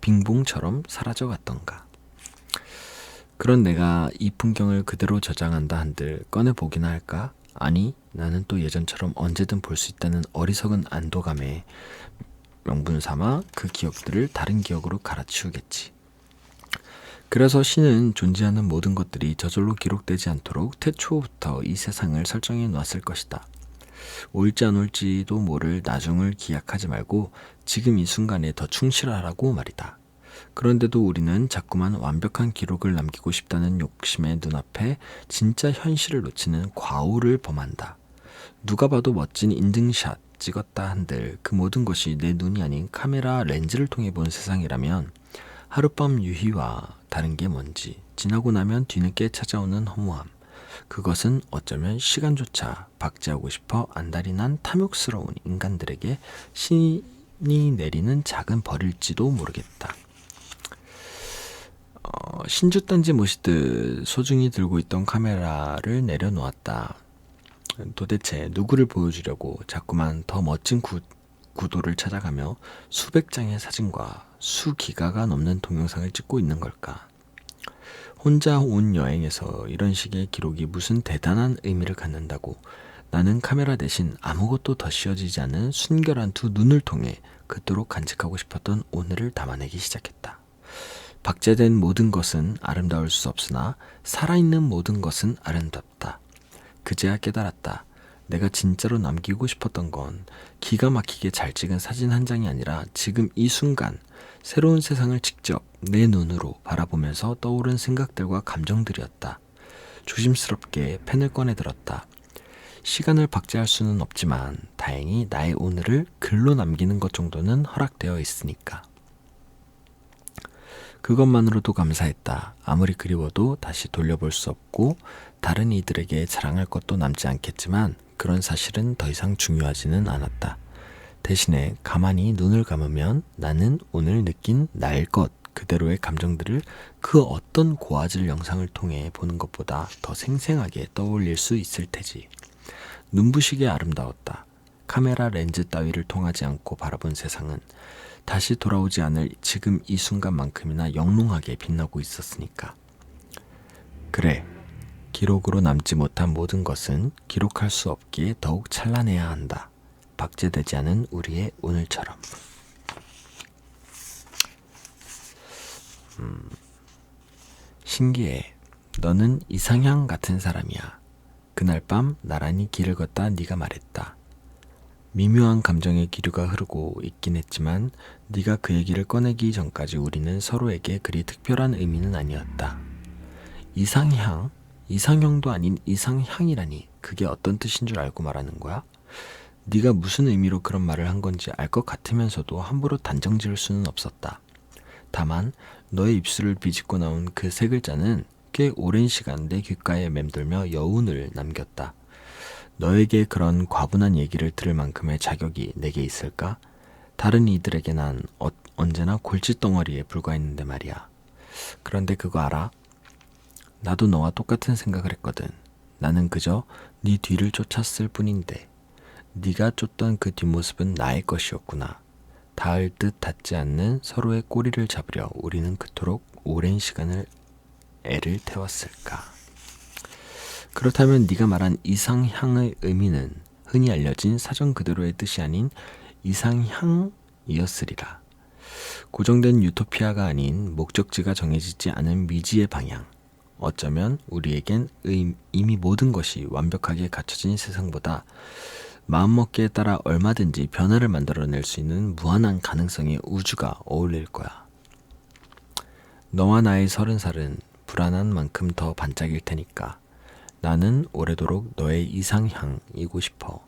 빙봉처럼 사라져갔던가. 그런 내가 이 풍경을 그대로 저장한다 한들 꺼내보기나 할까? 아니, 나는 또 예전처럼 언제든 볼 수 있다는 어리석은 안도감에 명분 삼아 그 기억들을 다른 기억으로 갈아치우겠지. 그래서 신은 존재하는 모든 것들이 저절로 기록되지 않도록 태초부터 이 세상을 설정해 놓았을 것이다. 옳지 안 옳지도 모를 나중을 기약하지 말고 지금 이 순간에 더 충실하라고 말이다. 그런데도 우리는 자꾸만 완벽한 기록을 남기고 싶다는 욕심의 눈앞에 진짜 현실을 놓치는 과오를 범한다. 누가 봐도 멋진 인증샷, 찍었다 한들 그 모든 것이 내 눈이 아닌 카메라 렌즈를 통해 본 세상이라면 하룻밤 유희와 다른 게 뭔지, 지나고 나면 뒤늦게 찾아오는 허무함, 그것은 어쩌면 시간조차 박제하고 싶어 안달이 난 탐욕스러운 인간들에게 신이 내리는 작은 벌일지도 모르겠다. 신주단지 모시듯 소중히 들고 있던 카메라를 내려놓았다. 도대체 누구를 보여주려고 자꾸만 더 멋진 구도를 찾아가며 수백 장의 사진과 수기가가 넘는 동영상을 찍고 있는 걸까? 혼자 온 여행에서 이런 식의 기록이 무슨 대단한 의미를 갖는다고 나는 카메라 대신 아무것도 더 씌워지지 않은 순결한 두 눈을 통해 그토록 간직하고 싶었던 오늘을 담아내기 시작했다. 박제된 모든 것은 아름다울 수 없으나 살아있는 모든 것은 아름답다. 그제야 깨달았다. 내가 진짜로 남기고 싶었던 건 기가 막히게 잘 찍은 사진 한 장이 아니라 지금 이 순간 새로운 세상을 직접 내 눈으로 바라보면서 떠오른 생각들과 감정들이었다. 조심스럽게 펜을 꺼내 들었다. 시간을 박제할 수는 없지만 다행히 나의 오늘을 글로 남기는 것 정도는 허락되어 있으니까. 그것만으로도 감사했다. 아무리 그리워도 다시 돌려볼 수 없고 다른 이들에게 자랑할 것도 남지 않겠지만 그런 사실은 더 이상 중요하지는 않았다. 대신에 가만히 눈을 감으면 나는 오늘 느낀 날 것 그대로의 감정들을 그 어떤 고화질 영상을 통해 보는 것보다 더 생생하게 떠올릴 수 있을 테지. 눈부시게 아름다웠다. 카메라 렌즈 따위를 통하지 않고 바라본 세상은 다시 돌아오지 않을 지금 이 순간만큼이나 영롱하게 빛나고 있었으니까. 그래, 기록으로 남지 못한 모든 것은 기록할 수 없기에 더욱 찬란해야 한다. 박제되지 않은 우리의 오늘처럼. 신기해. 너는 이상향 같은 사람이야. 그날 밤 나란히 길을 걷다 네가 말했다. 미묘한 감정의 기류가 흐르고 있긴 했지만 네가 그 얘기를 꺼내기 전까지 우리는 서로에게 그리 특별한 의미는 아니었다. 이상향? 이상형도 아닌 이상향이라니 그게 어떤 뜻인 줄 알고 말하는 거야? 네가 무슨 의미로 그런 말을 한 건지 알 것 같으면서도 함부로 단정 지을 수는 없었다. 다만 너의 입술을 비집고 나온 그 세 글자는 꽤 오랜 시간 내 귓가에 맴돌며 여운을 남겼다. 너에게 그런 과분한 얘기를 들을 만큼의 자격이 내게 있을까? 다른 이들에게 난 언제나 골칫덩어리에 불과했는데 말이야. 그런데 그거 알아? 나도 너와 똑같은 생각을 했거든. 나는 그저 네 뒤를 쫓았을 뿐인데 네가 쫓던 그 뒷모습은 나의 것이었구나. 닿을 듯 닿지 않는 서로의 꼬리를 잡으려 우리는 그토록 오랜 시간을 애를 태웠을까? 그렇다면 네가 말한 이상향의 의미는 흔히 알려진 사전 그대로의 뜻이 아닌 이상향이었으리라. 고정된 유토피아가 아닌 목적지가 정해지지 않은 미지의 방향. 어쩌면 우리에겐 이미 모든 것이 완벽하게 갖춰진 세상보다 마음먹기에 따라 얼마든지 변화를 만들어낼 수 있는 무한한 가능성의 우주가 어울릴 거야. 너와 나의 30살은 불안한 만큼 더 반짝일 테니까. 나는 오래도록 너의 이상향이고 싶어.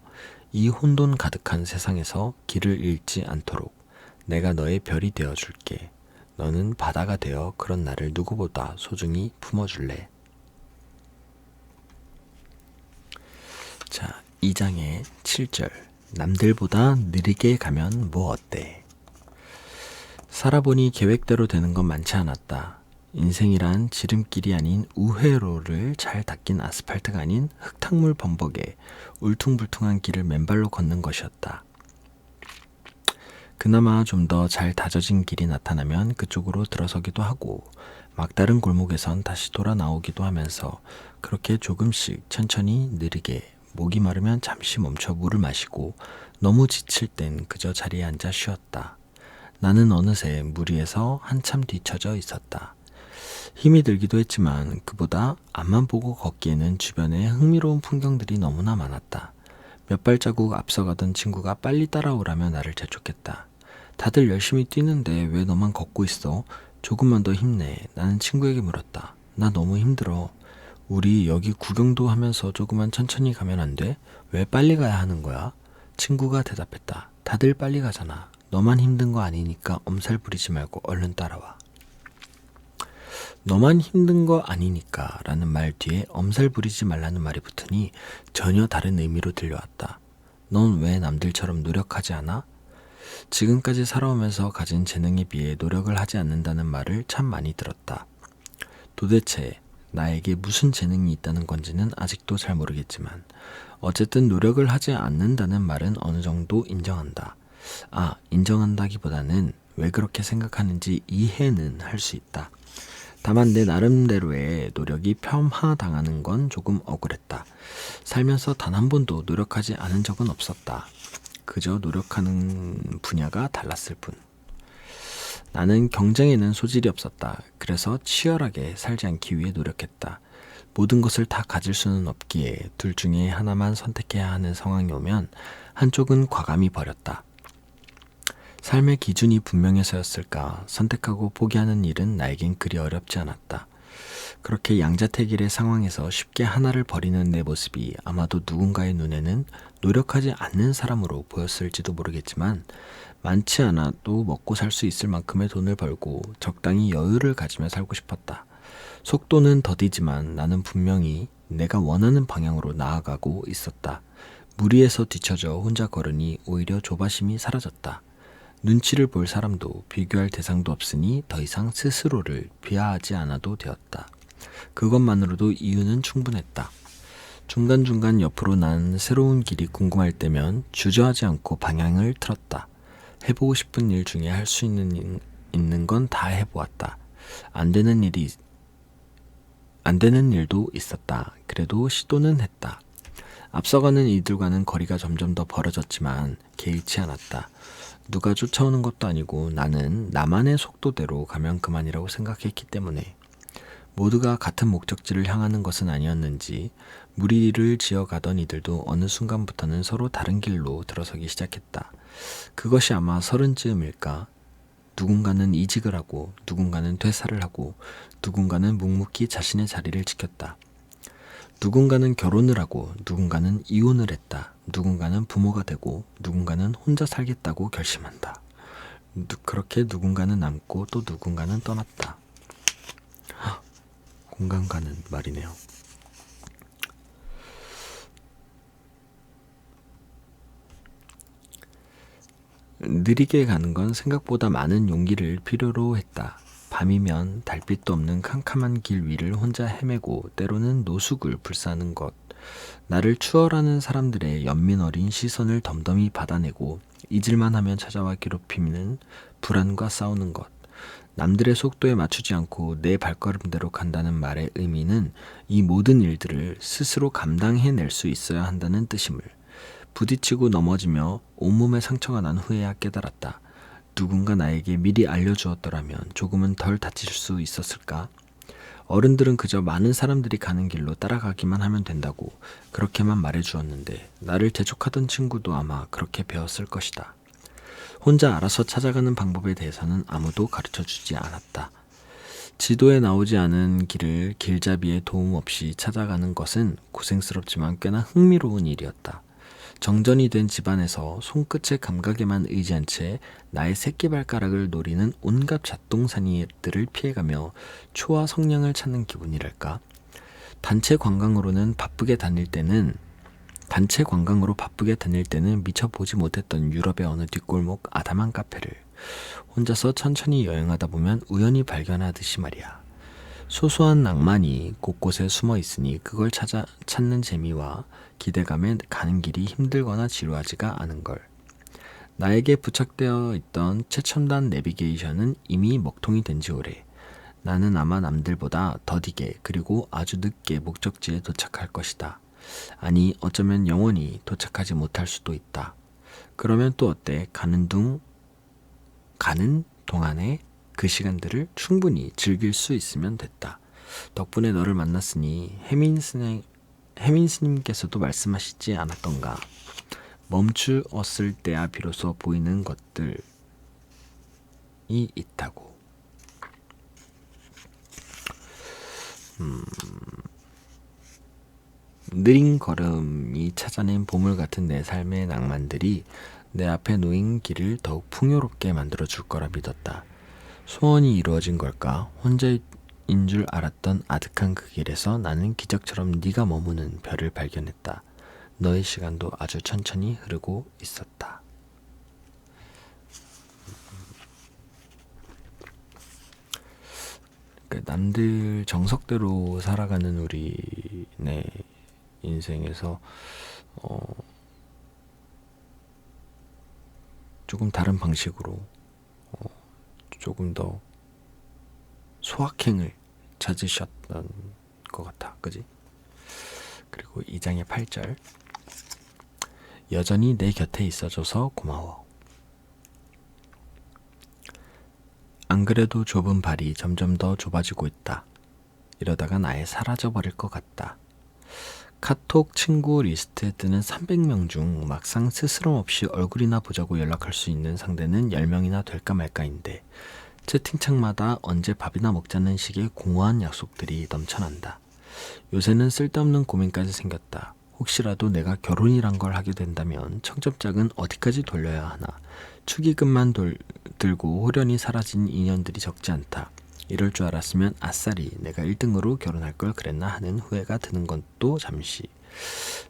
이 혼돈 가득한 세상에서 길을 잃지 않도록 내가 너의 별이 되어줄게. 너는 바다가 되어 그런 나를 누구보다 소중히 품어줄래. 자, 2장의 7절. 남들보다 느리게 가면 뭐 어때? 살아보니 계획대로 되는 건 많지 않았다. 인생이란 지름길이 아닌 우회로를 잘 닦인 아스팔트가 아닌 흙탕물 범벅에 울퉁불퉁한 길을 맨발로 걷는 것이었다. 그나마 좀 더 잘 다져진 길이 나타나면 그쪽으로 들어서기도 하고 막다른 골목에선 다시 돌아 나오기도 하면서 그렇게 조금씩 천천히 느리게 목이 마르면 잠시 멈춰 물을 마시고 너무 지칠 땐 그저 자리에 앉아 쉬었다. 나는 어느새 물 위에서 한참 뒤처져 있었다. 힘이 들기도 했지만 그보다 앞만 보고 걷기에는 주변에 흥미로운 풍경들이 너무나 많았다. 몇 발자국 앞서가던 친구가 빨리 따라오라며 나를 재촉했다. 다들 열심히 뛰는데 왜 너만 걷고 있어? 조금만 더 힘내. 나는 친구에게 물었다. 나 너무 힘들어. 우리 여기 구경도 하면서 조금만 천천히 가면 안 돼? 왜 빨리 가야 하는 거야? 친구가 대답했다. 다들 빨리 가잖아. 너만 힘든 거 아니니까 엄살 부리지 말고 얼른 따라와. 너만 힘든 거 아니니까 라는 말 뒤에 엄살 부리지 말라는 말이 붙으니 전혀 다른 의미로 들려왔다. 넌 왜 남들처럼 노력하지 않아? 지금까지 살아오면서 가진 재능에 비해 노력을 하지 않는다는 말을 참 많이 들었다. 도대체 나에게 무슨 재능이 있다는 건지는 아직도 잘 모르겠지만 어쨌든 노력을 하지 않는다는 말은 어느 정도 인정한다. 인정한다기보다는 왜 그렇게 생각하는지 이해는 할 수 있다. 다만 내 나름대로의 노력이 폄하당하는 건 조금 억울했다. 살면서 단 한 번도 노력하지 않은 적은 없었다. 그저 노력하는 분야가 달랐을 뿐. 나는 경쟁에는 소질이 없었다. 그래서 치열하게 살지 않기 위해 노력했다. 모든 것을 다 가질 수는 없기에 둘 중에 하나만 선택해야 하는 상황이 오면 한쪽은 과감히 버렸다. 삶의 기준이 분명해서였을까 선택하고 포기하는 일은 나에겐 그리 어렵지 않았다. 그렇게 양자택일의 상황에서 쉽게 하나를 버리는 내 모습이 아마도 누군가의 눈에는 노력하지 않는 사람으로 보였을지도 모르겠지만 많지 않아도 먹고 살 수 있을 만큼의 돈을 벌고 적당히 여유를 가지며 살고 싶었다. 속도는 더디지만 나는 분명히 내가 원하는 방향으로 나아가고 있었다. 무리에서 뒤처져 혼자 걸으니 오히려 조바심이 사라졌다. 눈치를 볼 사람도 비교할 대상도 없으니 더 이상 스스로를 비하하지 않아도 되었다. 그것만으로도 이유는 충분했다. 중간중간 옆으로 난 새로운 길이 궁금할 때면 주저하지 않고 방향을 틀었다. 해보고 싶은 일 중에 할 수 있는 건 다 해보았다. 안 되는 일도 있었다. 그래도 시도는 했다. 앞서가는 이들과는 거리가 점점 더 벌어졌지만 개의치 않았다. 누가 쫓아오는 것도 아니고 나는 나만의 속도대로 가면 그만이라고 생각했기 때문에 모두가 같은 목적지를 향하는 것은 아니었는지 무리를 지어가던 이들도 어느 순간부터는 서로 다른 길로 들어서기 시작했다. 그것이 아마 30쯤일까? 누군가는 이직을 하고 누군가는 퇴사를 하고 누군가는 묵묵히 자신의 자리를 지켰다. 누군가는 결혼을 하고 누군가는 이혼을 했다. 누군가는 부모가 되고 누군가는 혼자 살겠다고 결심한다. 그렇게 누군가는 남고 또 누군가는 떠났다. 공감 가는 말이네요. 느리게 가는 건 생각보다 많은 용기를 필요로 했다. 밤이면 달빛도 없는 캄캄한 길 위를 혼자 헤매고 때로는 노숙을 불사하는 것. 나를 추월하는 사람들의 연민 어린 시선을 덤덤히 받아내고 잊을만 하면 찾아와 괴롭히는 불안과 싸우는 것. 남들의 속도에 맞추지 않고 내 발걸음대로 간다는 말의 의미는 이 모든 일들을 스스로 감당해낼 수 있어야 한다는 뜻임을 부딪히고 넘어지며 온몸에 상처가 난 후에야 깨달았다. 누군가 나에게 미리 알려주었더라면 조금은 덜 다칠 수 있었을까? 어른들은 그저 많은 사람들이 가는 길로 따라가기만 하면 된다고 그렇게만 말해주었는데 나를 재촉하던 친구도 아마 그렇게 배웠을 것이다. 혼자 알아서 찾아가는 방법에 대해서는 아무도 가르쳐주지 않았다. 지도에 나오지 않은 길을 길잡이의 도움 없이 찾아가는 것은 고생스럽지만 꽤나 흥미로운 일이었다. 정전이 된 집안에서 손끝의 감각에만 의지한 채 나의 새끼발가락을 노리는 온갖 잡동사니들을 피해가며 초화 성냥을 찾는 기분이랄까. 단체 관광으로 바쁘게 다닐 때는 미처 보지 못했던 유럽의 어느 뒷골목 아담한 카페를 혼자서 천천히 여행하다 보면 우연히 발견하듯이 말이야. 소소한 낭만이 곳곳에 숨어 있으니 그걸 찾는 재미와 기대감에 가는 길이 힘들거나 지루하지가 않은 걸. 나에게 부착되어 있던 최첨단 내비게이션은 이미 먹통이 된 지 오래. 나는 아마 남들보다 더디게 그리고 아주 늦게 목적지에 도착할 것이다. 아니 어쩌면 영원히 도착하지 못할 수도 있다. 그러면 또 어때? 가는 동안에 그 시간들을 충분히 즐길 수 있으면 됐다. 덕분에 너를 만났으니 혜민 스님께서도 말씀하시지 않았던가. 멈추었을 때야 비로소 보이는 것들이 있다고. 느린 걸음이 찾아낸 보물 같은 내 삶의 낭만들이 내 앞에 놓인 길을 더욱 풍요롭게 만들어줄 거라 믿었다. 소원이 이루어진 걸까? 혼자인 줄 알았던 아득한 그 길에서 나는 기적처럼 네가 머무는 별을 발견했다. 너의 시간도 아주 천천히 흐르고 있었다. 남들 정석대로 살아가는 우리네 인생에서 조금 다른 방식으로 조금 더 소확행을 찾으셨던 것 같아. 그지? 그리고 2장의 8절, 여전히 내 곁에 있어줘서 고마워. 안 그래도 좁은 발이 점점 더 좁아지고 있다. 이러다간 아예 사라져버릴 것 같다. 카톡 친구 리스트에 뜨는 300명 중 막상 스스럼 없이 얼굴이나 보자고 연락할 수 있는 상대는 10명이나 될까 말까인데 채팅창마다 언제 밥이나 먹자는 식의 공허한 약속들이 넘쳐난다. 요새는 쓸데없는 고민까지 생겼다. 혹시라도 내가 결혼이란 걸 하게 된다면 청첩장은 어디까지 돌려야 하나. 축의금만 들고 호련히 사라진 인연들이 적지 않다. 이럴 줄 알았으면 아싸리 내가 1등으로 결혼할 걸 그랬나 하는 후회가 드는 것도 잠시.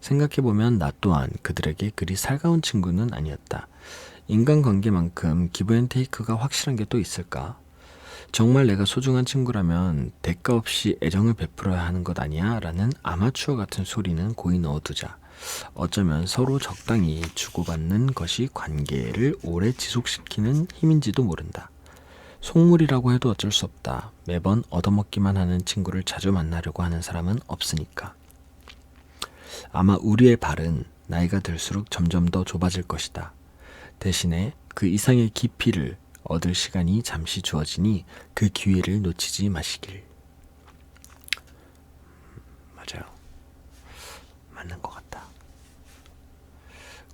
생각해보면 나 또한 그들에게 그리 살가운 친구는 아니었다. 인간관계만큼 기브앤테이크가 확실한 게 또 있을까? 정말 내가 소중한 친구라면 대가 없이 애정을 베풀어야 하는 것 아니야? 라는 아마추어 같은 소리는 고이 넣어두자. 어쩌면 서로 적당히 주고받는 것이 관계를 오래 지속시키는 힘인지도 모른다. 속물이라고 해도 어쩔 수 없다. 매번 얻어먹기만 하는 친구를 자주 만나려고 하는 사람은 없으니까. 아마 우리의 발은 나이가 들수록 점점 더 좁아질 것이다. 대신에 그 이상의 깊이를 얻을 시간이 잠시 주어지니 그 기회를 놓치지 마시길. 맞아요. 맞는 것 같다.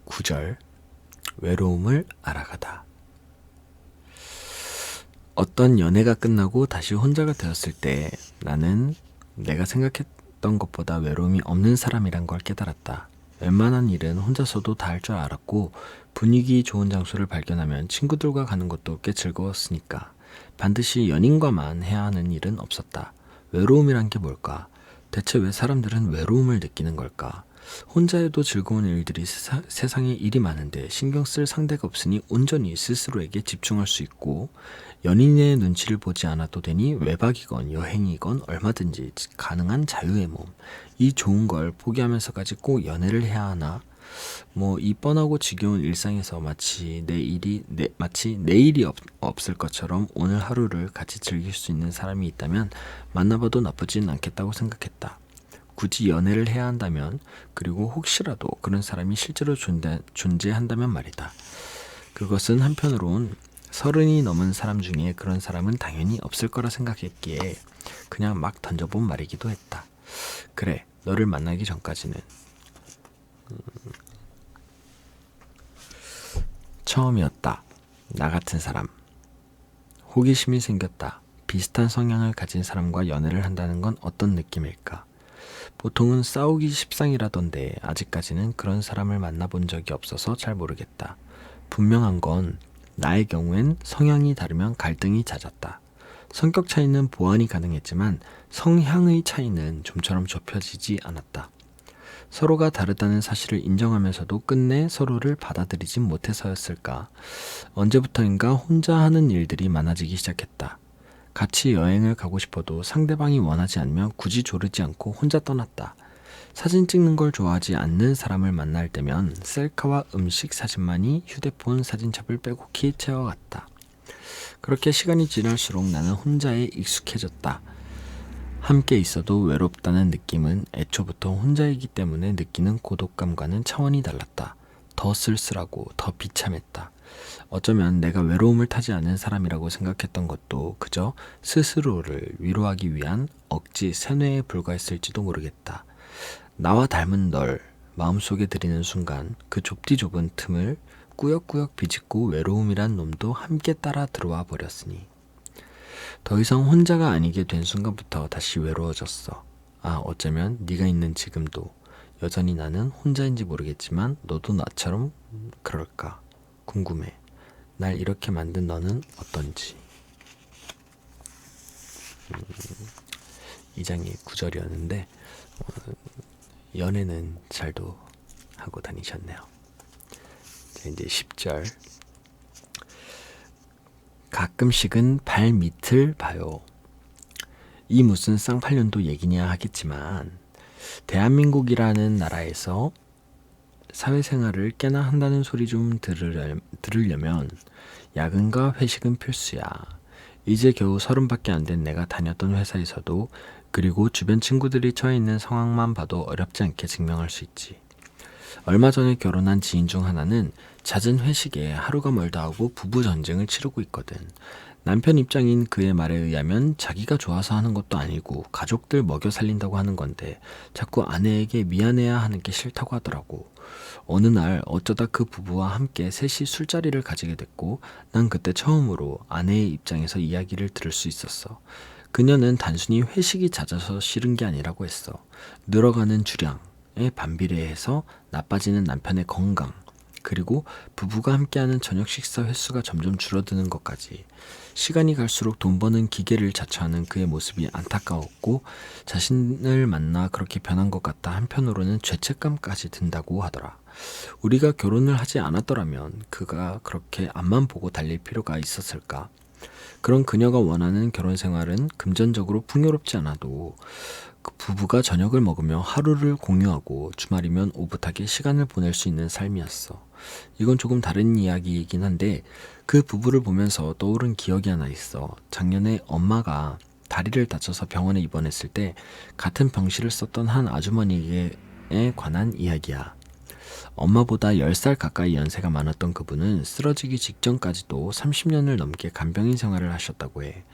9절, 외로움을 알아가다. 어떤 연애가 끝나고 다시 혼자가 되었을 때 나는 내가 생각했던 것보다 외로움이 없는 사람이란 걸 깨달았다. 웬만한 일은 혼자서도 다 할 줄 알았고 분위기 좋은 장소를 발견하면 친구들과 가는 것도 꽤 즐거웠으니까 반드시 연인과만 해야 하는 일은 없었다. 외로움이란 게 뭘까? 대체 왜 사람들은 외로움을 느끼는 걸까? 혼자 해도 즐거운 일들이 세상에 일이 많은데 신경 쓸 상대가 없으니 온전히 스스로에게 집중할 수 있고 연인의 눈치를 보지 않아도 되니 외박이건 여행이건 얼마든지 가능한 자유의 몸. 이 좋은 걸 포기하면서까지 꼭 연애를 해야 하나? 이 뻔하고 지겨운 일상에서 마치 내일이 없을 것처럼 오늘 하루를 같이 즐길 수 있는 사람이 있다면 만나봐도 나쁘진 않겠다고 생각했다. 굳이 연애를 해야 한다면, 그리고 혹시라도 그런 사람이 실제로 존재한다면 말이다. 그것은 한편으론 30이 넘은 사람 중에 그런 사람은 당연히 없을 거라 생각했기에 그냥 막 던져본 말이기도 했다. 그래, 너를 만나기 전까지는. 처음이었다. 나 같은 사람. 호기심이 생겼다. 비슷한 성향을 가진 사람과 연애를 한다는 건 어떤 느낌일까? 보통은 싸우기 십상이라던데 아직까지는 그런 사람을 만나본 적이 없어서 잘 모르겠다. 분명한 건 나의 경우엔 성향이 다르면 갈등이 잦았다. 성격 차이는 보완이 가능했지만 성향의 차이는 좀처럼 좁혀지지 않았다. 서로가 다르다는 사실을 인정하면서도 끝내 서로를 받아들이진 못해서였을까. 언제부터인가 혼자 하는 일들이 많아지기 시작했다. 같이 여행을 가고 싶어도 상대방이 원하지 않으면 굳이 조르지 않고 혼자 떠났다. 사진 찍는 걸 좋아하지 않는 사람을 만날 때면 셀카와 음식 사진만이 휴대폰 사진첩을 빼곡히 채워갔다. 그렇게 시간이 지날수록 나는 혼자에 익숙해졌다. 함께 있어도 외롭다는 느낌은 애초부터 혼자이기 때문에 느끼는 고독감과는 차원이 달랐다. 더 쓸쓸하고 더 비참했다. 어쩌면 내가 외로움을 타지 않은 사람이라고 생각했던 것도 그저 스스로를 위로하기 위한 억지 세뇌에 불과했을지도 모르겠다. 나와 닮은 널 마음속에 들이는 순간 그 좁디 좁은 틈을 꾸역꾸역 비집고 외로움이란 놈도 함께 따라 들어와 버렸으니 더 이상 혼자가 아니게 된 순간부터 다시 외로워졌어. 어쩌면 네가 있는 지금도 여전히 나는 혼자인지 모르겠지만 너도 나처럼 그럴까 궁금해. 날 이렇게 만든 너는 어떤지. 이 장이 9절이었는데 연애는 잘도 하고 다니셨네요. 자, 이제 10절. 가끔씩은 발 밑을 봐요. 이 무슨 쌍팔년도 얘기냐 하겠지만 대한민국이라는 나라에서 사회생활을 꽤나 한다는 소리 좀 들으려면 야근과 회식은 필수야. 이제 겨우 30밖에 안 된 내가 다녔던 회사에서도 그리고 주변 친구들이 처해 있는 상황만 봐도 어렵지 않게 증명할 수 있지. 얼마 전에 결혼한 지인 중 하나는 잦은 회식에 하루가 멀다 하고 부부 전쟁을 치르고 있거든. 남편 입장인 그의 말에 의하면 자기가 좋아서 하는 것도 아니고 가족들 먹여 살린다고 하는 건데 자꾸 아내에게 미안해야 하는 게 싫다고 하더라고. 어느 날 어쩌다 그 부부와 함께 셋이 술자리를 가지게 됐고 난 그때 처음으로 아내의 입장에서 이야기를 들을 수 있었어. 그녀는 단순히 회식이 잦아서 싫은 게 아니라고 했어. 늘어가는 주량에 반비례해서 나빠지는 남편의 건강, 그리고 부부가 함께하는 저녁 식사 횟수가 점점 줄어드는 것까지. 시간이 갈수록 돈 버는 기계를 자처하는 그의 모습이 안타까웠고 자신을 만나 그렇게 변한 것 같다 한편으로는 죄책감까지 든다고 하더라. 우리가 결혼을 하지 않았더라면 그가 그렇게 앞만 보고 달릴 필요가 있었을까? 그런 그녀가 원하는 결혼 생활은 금전적으로 풍요롭지 않아도 그 부부가 저녁을 먹으며 하루를 공유하고 주말이면 오붓하게 시간을 보낼 수 있는 삶이었어. 이건 조금 다른 이야기이긴 한데 그 부부를 보면서 떠오른 기억이 하나 있어. 작년에 엄마가 다리를 다쳐서 병원에 입원했을 때 같은 병실을 썼던 한 아주머니에 관한 이야기야. 엄마보다 10살 가까이 연세가 많았던 그분은 쓰러지기 직전까지도 30년을 넘게 간병인 생활을 하셨다고 해.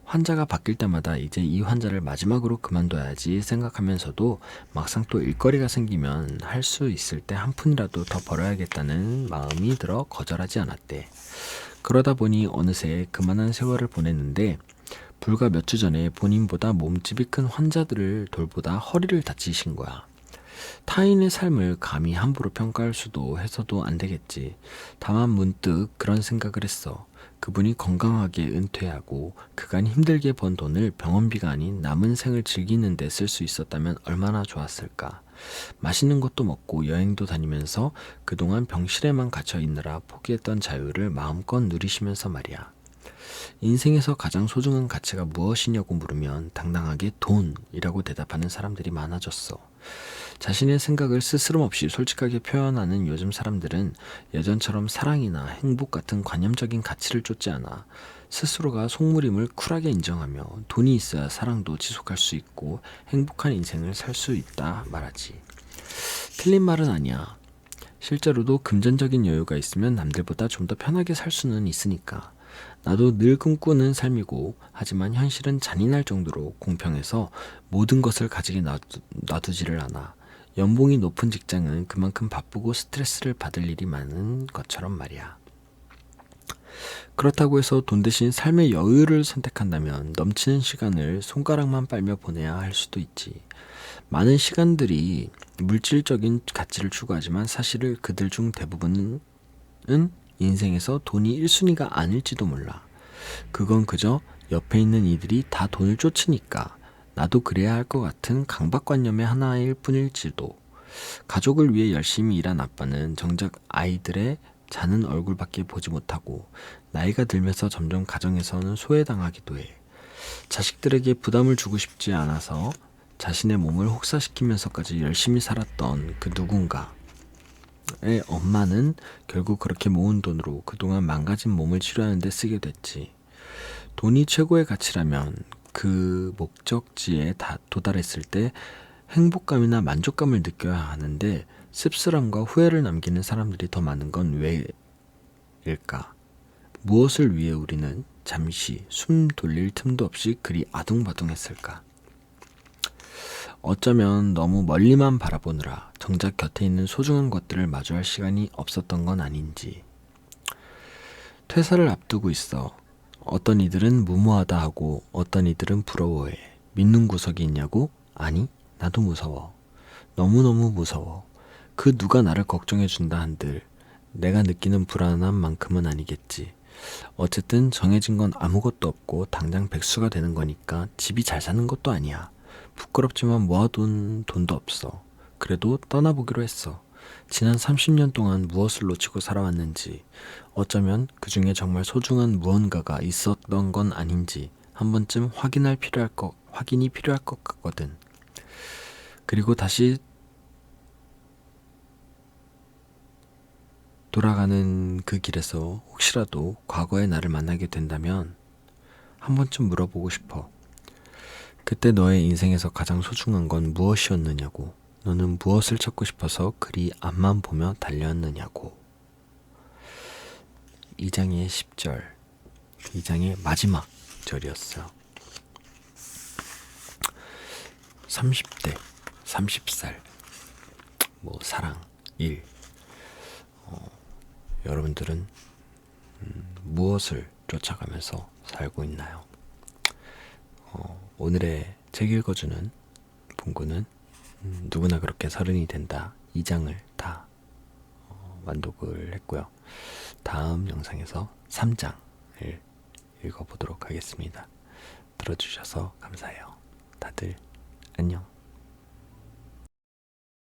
환자가 바뀔 때마다 이제 이 환자를 마지막으로 그만둬야지 생각하면서도 막상 또 일거리가 생기면 할 수 있을 때 한 푼이라도 더 벌어야겠다는 마음이 들어 거절하지 않았대. 그러다 보니 어느새 그만한 세월을 보냈는데 불과 몇 주 전에 본인보다 몸집이 큰 환자들을 돌보다 허리를 다치신 거야. 타인의 삶을 감히 함부로 평가할 수도 해서도 안 되겠지. 다만 문득 그런 생각을 했어. 그분이 건강하게 은퇴하고 그간 힘들게 번 돈을 병원비가 아닌 남은 생을 즐기는 데 쓸 수 있었다면 얼마나 좋았을까. 맛있는 것도 먹고 여행도 다니면서 그동안 병실에만 갇혀 있느라 포기했던 자유를 마음껏 누리시면서 말이야. 인생에서 가장 소중한 가치가 무엇이냐고 물으면 당당하게 돈이라고 대답하는 사람들이 많아졌어. 자신의 생각을 스스럼없이 솔직하게 표현하는 요즘 사람들은 예전처럼 사랑이나 행복 같은 관념적인 가치를 쫓지 않아. 스스로가 속물임을 쿨하게 인정하며 돈이 있어야 사랑도 지속할 수 있고 행복한 인생을 살 수 있다 말하지. 틀린 말은 아니야. 실제로도 금전적인 여유가 있으면 남들보다 좀 더 편하게 살 수는 있으니까. 나도 늘 꿈꾸는 삶이고 하지만 현실은 잔인할 정도로 공평해서 모든 것을 가지게 놔두지를 않아. 연봉이 높은 직장은 그만큼 바쁘고 스트레스를 받을 일이 많은 것처럼 말이야. 그렇다고 해서 돈 대신 삶의 여유를 선택한다면 넘치는 시간을 손가락만 빨며 보내야 할 수도 있지. 많은 시간들이 물질적인 가치를 추구하지만 사실 그들 중 대부분은 인생에서 돈이 1순위가 아닐지도 몰라. 그건 그저 옆에 있는 이들이 다 돈을 쫓으니까 나도 그래야 할 것 같은 강박관념의 하나일 뿐일지도. 가족을 위해 열심히 일한 아빠는 정작 아이들의 자는 얼굴밖에 보지 못하고 나이가 들면서 점점 가정에서는 소외당하기도 해. 자식들에게 부담을 주고 싶지 않아서 자신의 몸을 혹사시키면서까지 열심히 살았던 그 누군가의 엄마는 결국 그렇게 모은 돈으로 그동안 망가진 몸을 치료하는 데 쓰게 됐지. 돈이 최고의 가치라면 그 목적지에 도달했을 때 행복감이나 만족감을 느껴야 하는데 씁쓸함과 후회를 남기는 사람들이 더 많은 건 왜일까? 무엇을 위해 우리는 잠시 숨 돌릴 틈도 없이 그리 아둥바둥했을까? 어쩌면 너무 멀리만 바라보느라 정작 곁에 있는 소중한 것들을 마주할 시간이 없었던 건 아닌지. 퇴사를 앞두고 있어. 어떤 이들은 무모하다 하고 어떤 이들은 부러워해. 믿는 구석이 있냐고? 아니, 나도 무서워. 너무너무 무서워. 그 누가 나를 걱정해준다 한들 내가 느끼는 불안한 만큼은 아니겠지. 어쨌든 정해진 건 아무것도 없고 당장 백수가 되는 거니까 집이 잘 사는 것도 아니야. 부끄럽지만 모아둔 돈도 없어. 그래도 떠나보기로 했어. 지난 30년 동안 무엇을 놓치고 살아왔는지, 어쩌면 그 중에 정말 소중한 무언가가 있었던 건 아닌지 한 번쯤 확인이 필요할 것 같거든. 그리고 다시 돌아가는 그 길에서 혹시라도 과거의 나를 만나게 된다면 한 번쯤 물어보고 싶어. 그때 너의 인생에서 가장 소중한 건 무엇이었느냐고. 너는 무엇을 찾고 싶어서 그리 앞만 보며 달려왔느냐고. 2장의 10절, 2장의 마지막 절이었어요. 30대, 30살, 사랑, 일. 여러분들은 무엇을 쫓아가면서 살고 있나요? 오늘의 책 읽어주는 본구는 누구나 그렇게 서른이 된다 2장을 다 완독을 했고요. 다음 영상에서 3장을 읽어보도록 하겠습니다. 들어주셔서 감사해요. 다들 안녕.